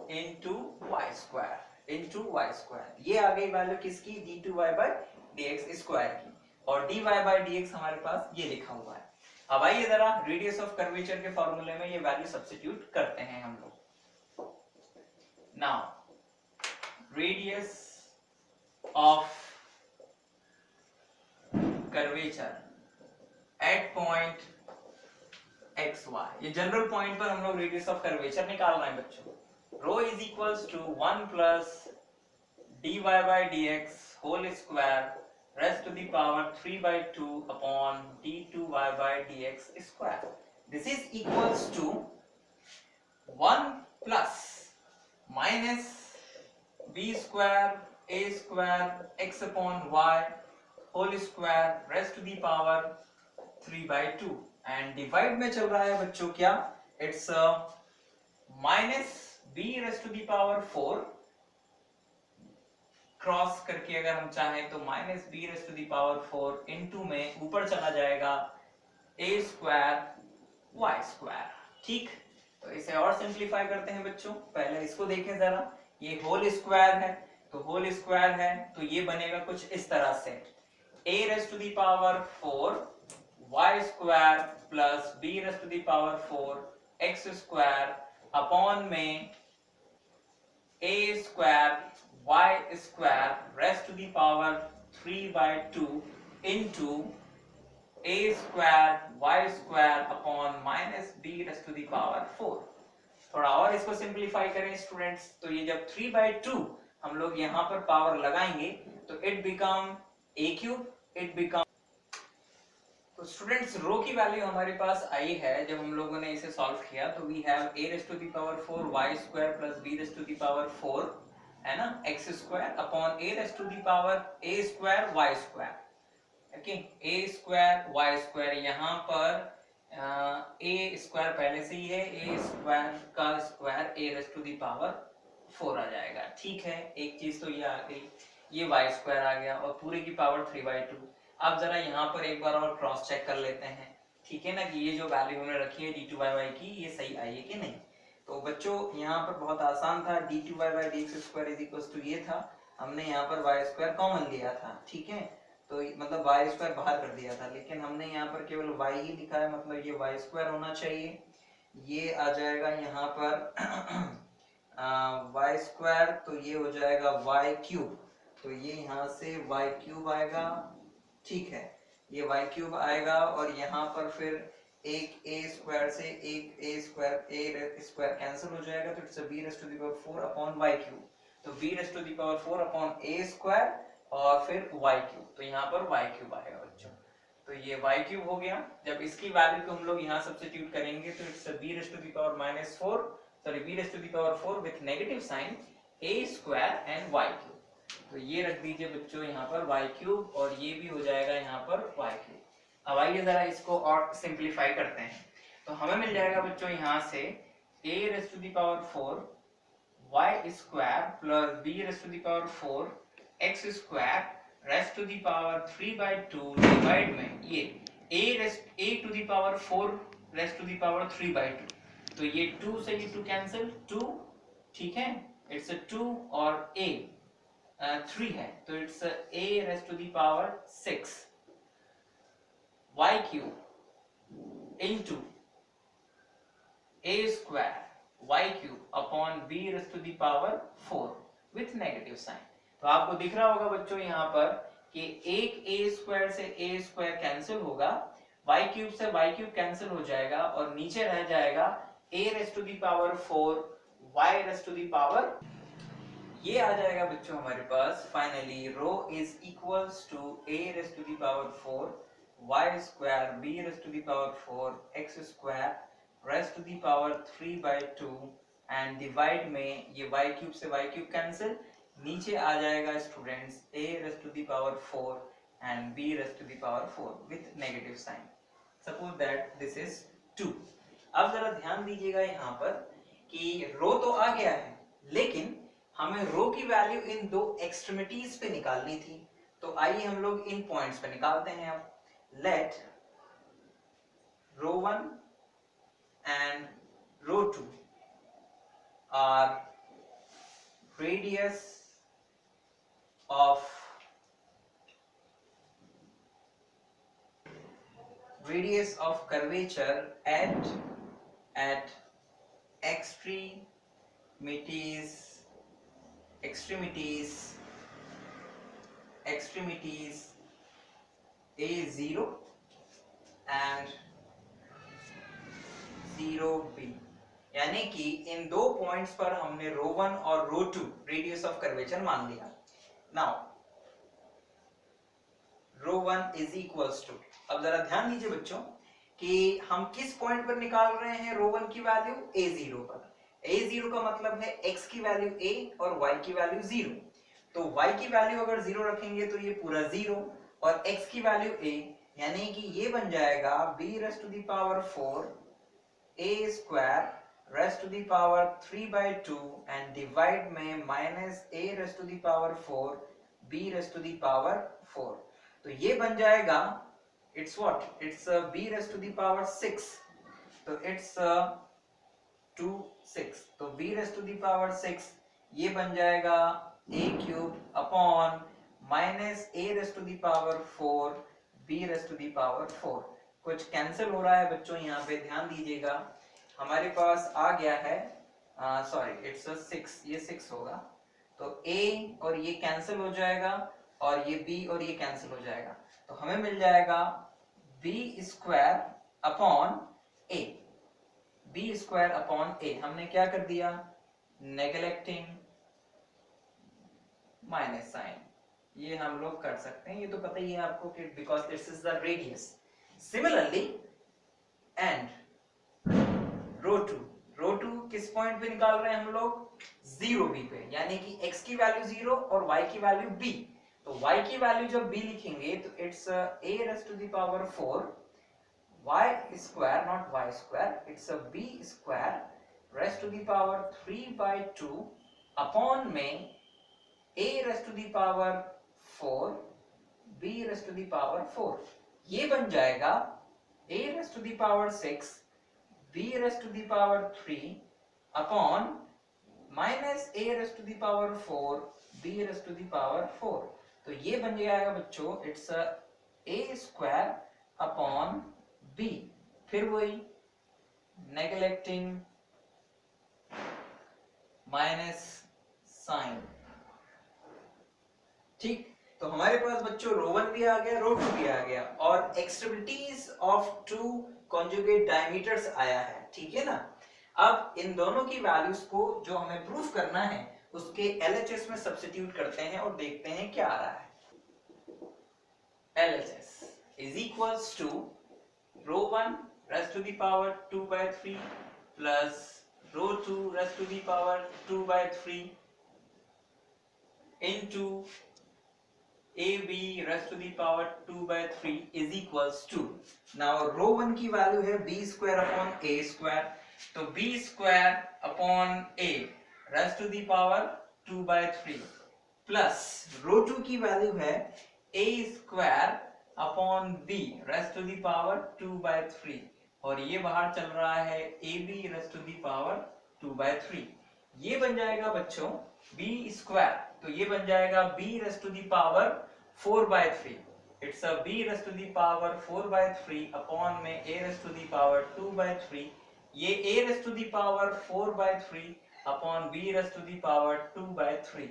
into y square। ये आ गई वैल्यू किसकी? d2y by dx square की, और dy by dx हमारे पास ये लिखा हुआ है। अब आइए जरा रेडियस ऑफ कर्वेचर के फॉर्मूले में ये वैल्यू सब्स्टिट्यूट करते हैं हम लोग। Now radius of curvature at point xy, ये जनरल पॉइंट पर हम लोग रेडियस ऑफ कर्वेचर निकाल रहे हैं बच्चों। Rho is equals to 1 plus dy by dx whole square raise to the power 3/2 upon d2y by dx square. This is equals to 1 plus minus b square a square x upon y whole square raised to the power 3/2 and divide में चल रहा है बच्चों क्या? It's minus b raised to the power 4 cross करके अगर हम चाहें तो minus b raised to the power 4 into में ऊपर चला जाएगा a square y square, ठीक। तो इसे और सिंप्लीफाई करते हैं बच्चों। पहले इसको देखें जरा, ये होल स्क्वायर है तो होल स्क्वायर है तो ये बनेगा कुछ इस तरह से a raised to the power 4 y square plus b raised to the power 4 x square upon में a square y square raised to the power 3/2 into a square y square upon minus b raised to the power 4। थोड़ा और इसको सिंप्लीफाई करें स्टूडेंट्स, तो ये जब 3/2 हम लोग यहाँ पर पावर लगाएंगे तो it become a cube, it become. तो स्टूडेंट्स रो की वैल्यू हमारे पास आई है जब हम लोगों ने इसे सॉल्व किया, तो we have a raised to the power 4 y square plus b raised to the power 4 है ना x square upon a raised to the power a square y square, okay a square y square। यहाँ पर a स्क्वायर पहले से ही है, a स्क्वायर का square a raised to the power 4 आ जाएगा, ठीक है। एक चीज तो ये आ गई, ये y स्क्वायर आ गया और पूरे की पावर 3/2। अब जरा यहाँ पर एक बार और क्रॉस चेक कर लेते हैं, ठीक है ना, कि ये जो वैल्यू हमने रखी है d2y की ये सही आई है कि नहीं। तो बच्चों यहाँ पर बहुत आसान था, d2y by dx square is equals to ये था, हमने यहाँ पर y स्क्वायर कॉमन लिया था, ठीक है। तो मतलब y स्क्वायर बाहर कर दिया था, लेकिन हमने यहाँ पर केवल y ही लिखा है, मतलब ये y स्क्वायर होना चाहिए। ये आ जाएगा यहाँ पर y स्क्वायर, तो ये हो जाएगा y क्यूब, तो ये यहाँ से y क्यूब आएगा, ठीक है, ये y क्यूब आएगा। और यहाँ पर फिर एक a स्क्वायर से एक a स्क्वायर कैंसिल हो जाएगा, तो it's b raise to the power 4 upon y cube, तो b raise to the power 4 upon a square और फिर y क्यूब, तो यहाँ पर y क्यूब आएगा बच्चों। तो ये y क्यूब हो गया। जब इसकी वैल्यू को हम लोग यहाँ सब्स्टिट्यूट करेंगे तो it's b raise to the power -4, sorry b raise to the power 4 with negative sign a square and y cube. तो ये रख दीजिए बच्चों यहाँ पर y क्यूब और ये भी हो जाएगा यहाँ पर y क्यूब। अब आइए जरा इसको और सिंप्लीफाई करते हैं, तो हमें मिल जाएगा बच्चों यहाँ से a raise to the power 4 y square plus b raise to the power 4 x square raise to the power 3/2 divide में ये a to the power 4 raise to the power 3/2, तो ये 2 से ये 2 कैंसिल 2, ठीक है, इट्स 2 और a 3 है, तो it's a raise to the power 6 y cube into a square y cube upon b raise to the power 4 with negative sign. तो आपको दिख रहा होगा बच्चों यहाँ पर कि एक a स्क्वायर से a स्क्वायर कैंसिल होगा, y क्यूब से y क्यूब कैंसिल हो जाएगा और नीचे रह जाएगा a raise to the power 4 y raise to the power, ये आ जाएगा बच्चों हमारे पास finally rho is equals to a raise to the power 4 y square b raise to the power 4 x square raise to the power 3/2 and divide में ये y क्यूब से y क्यूब कैंसिल, नीचे आ जाएगा students a raise to the power 4 and b raise to the power 4 with negative sign. Suppose that this is 2। अब जरा ध्यान दीजिएगा यहाँ पर कि रो तो आ गया है, लेकिन हमें रो की वैल्यू इन दो एक्सट्रीमिटीज पे निकालनी थी। तो आइए हम लोग इन पॉइंट्स पे निकालते हैं। अब let rho 1 and rho 2 are radius of curvature at extremities A0 and 0B, यानी कि इन दो पॉइंट्स पर हमने रो 1 और रो 2 रेडियस ऑफ कर्वेचर मान लिया। Now rho 1 is equals to, अब जरा ध्यान दीजिए बच्चों कि हम किस पॉइंट पर निकाल रहे हैं रो 1 की वैल्यू A0 पर। A0 का मतलब है x की वैल्यू a और y की वैल्यू 0। तो y की वैल्यू अगर 0 रखेंगे तो ये पूरा 0 और x की वैल्यू a, यानी कि ये बन जाएगा b raise to the power 4 a square raise to the power 3/2 and divide में minus a raise to the power 4 b raise to the power 4। तो ये बन जाएगा it's what, it's b raise to the power 6, तो इट्स 2 6, तो b raise to the power 6 ये बन जाएगा a cube upon minus a raise to the power 4 b raise to the power 4। कुछ कैंसिल हो रहा है बच्चों, यहाँ पे ध्यान दीजिएगा। हमारे पास आ गया है सॉरी इट्स 6, ये 6 होगा, तो a और ये कैंसिल हो जाएगा और ये b और ये कैंसिल हो जाएगा, तो हमें मिल जाएगा b square upon a, b square upon a। हमने क्या कर दिया, नेगलेक्टिंग माइनस साइन, ये हम लोग कर सकते हैं, ये तो पता ही है आपको कि because this is the radius. Similarly and rho 2 किस पॉइंट पे निकाल रहे हैं हम लोग, 0b पे, यानी कि x की वैल्यू 0 और y की वैल्यू b। तो y की वैल्यू जब b लिखेंगे तो it's a raise to the power 4 y square, not y square, it's b square raise to the power 3/2 upon में a raise to the power 4 b raise to the power 4। ये बन जाएगा a raise to the power 6 b raise to the power 3 upon minus a raise to the power 4 b raise to the power 4। तो ये बन जाएगा बच्चों it's a square upon b, फिर वही नेगलेक्टिंग माइनस साइन। ठीक, तो हमारे पास बच्चों रो 1 भी आ गया, रो 2 भी आ गया और extremities of two conjugate diameters आया है। ठीक है ना। अब इन दोनों की वैल्यूज को जो हमें प्रूफ करना है उसके LHS में सब्स्टिट्यूट करते हैं और देखते हैं क्या आ रहा है। LHS is equals to row 1 raised to the power 2/3 plus row 2 raised to the power 2/3 into AB raised to the power 2/3 is equals to, now रो 1 की वैल्यू है b square upon a square, तो b square upon a raised to the power 2/3 plus रो 2 की वैल्यू है a square upon b raised to the power 2/3 और ये बाहर चल रहा है ab raised to the power 2/3। ये बन जाएगा बच्चों b स्क्वायर, तो ये बन जाएगा b raised to the power 4/3, it's a b raised to the power 4/3 upon में a raised to the power 2/3, ये a raised to the power 4/3 upon b raised to the power 2/3।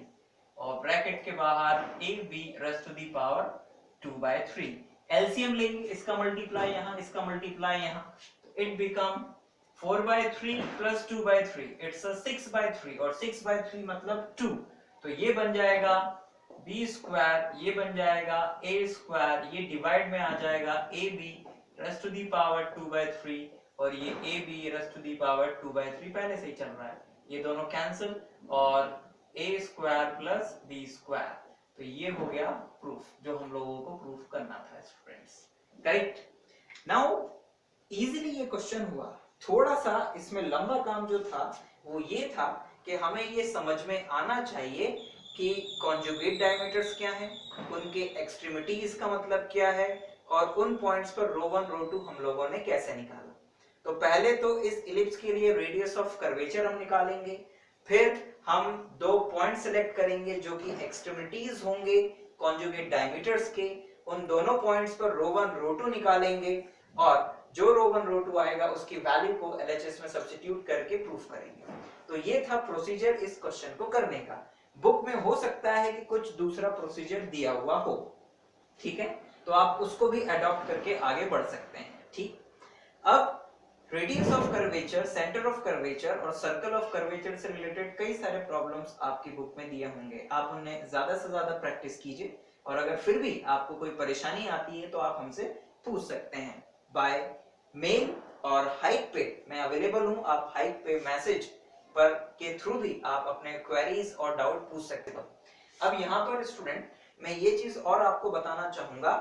और ब्रैकेट के बाहर ab raise to the power 2/3। LCM लेंगे, इसका मल्टीप्लाई यहाँ, इसका मल्टीप्लाई यहाँ, इट बिकम 4/3 प्लस 2/3, इट्स 6/3 और 6/3 मतलब 2। तो ये बन जाएगा b स्क्वायर, ये बन जाएगा a स्क्वायर, ये डिवाइड में आ जाएगा ab raise to the power 2/3 और ये ab raise to the power 2/3 पहले से ही चल रहा है, ये दोनों कैंसिल और a square plus b square. तो ये हो गया प्रूफ जो हम लोगों को प्रूफ करना था स्टूडेंट्स, करेक्ट। नाउ इजीली ये क्वेश्चन हुआ, थोड़ा सा इसमें लंबा काम जो था वो ये था कि हमें ये समझ में आना चाहिए कि कॉन्जुगेट डायमीटर्स क्या हैं, उनके एक्सट्रीमिटीज का मतलब क्या है और उन पॉइंट्स पर रो 1 रो 2 हम लोगों ने कैसे निकाला। तो पहले तो इस इलिप्स के लिए रेडियस ऑफ कर्वेचर हम निकालेंगे, फिर हम दो पॉइंट सिलेक्ट करेंगे जो कि एक्सट्रीमिटीज होंगे कॉन्जुगेट डायमीटर्स के, उन दोनों पॉइंट्स पर रो 1 रो 2 निकालेंगे और जो रो 1 रो 2 आएगा उसकी वैल्यू को LHS में सब्स्टिट्यूट करके प्रूफ करेंगे। तो ये था प्रोसीजर इस क्वेश्चन को करने का। बुक में हो सकता है कि कुछ दूसरा प्रोसीजर दिया हुआ हो, ठीक है, तो आप उसको भी अडॉप्ट करके आगे बढ़ सकते हैं, ठीक। अब radius of curvature, centre of curvature और सर्कल ऑफ कर्वेचर से रिलेटेड कई सारे प्रॉब्लम्स आपकी बुक में दिए होंगे, आप उन्हें ज्यादा से ज्यादा प्रैक्टिस कीजिए और अगर फिर भी आपको कोई परेशानी आती है तो आप हमसे पूछ सकते हैं बाय मेल और हाइक पे मैं अवेलेबल हूं, आप हाइक पे मैसेज पर के थ्रू भी आप अपने क्वेरीज और डाउट पूछ सकते हो। अब यहाँ पर स्टूडेंट मैं ये चीज और आपको बताना चाहूंगा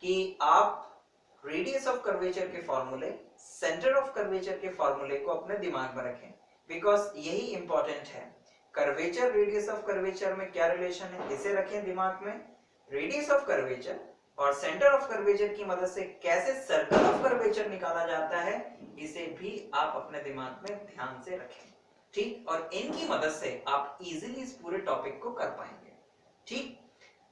कि आप रेडियस ऑफ कर्वेचर के फॉर्मूले, सेंटर ऑफ कर्वेचर के फॉर्मूले को अपने दिमाग में रखें, बिकॉज यही इंपॉर्टेंट है। कर्वेचर रेडियस ऑफ कर्वेचर में क्या रिलेशन है इसे रखें दिमाग में, रेडियस ऑफ कर्वेचर और सेंटर ऑफ कर्वेचर की मदद से कैसे सर्कल ऑफ कर्वेचर निकाला जाता है इसे भी आप अपने दिमाग में ध्यान से रखें, ठीक। और इनकी मदद से आप इजीली इस पूरे टॉपिक को कर पाएंगे, ठीक।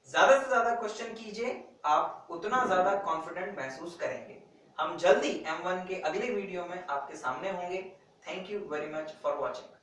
ज्यादा से ज्यादा क्वेश्चन कीजिए, आप उतना ज्यादा कॉन्फिडेंट महसूस करेंगे। हम जल्दी M1 के अगले वीडियो में आपके सामने होंगे। Thank you very much for watching.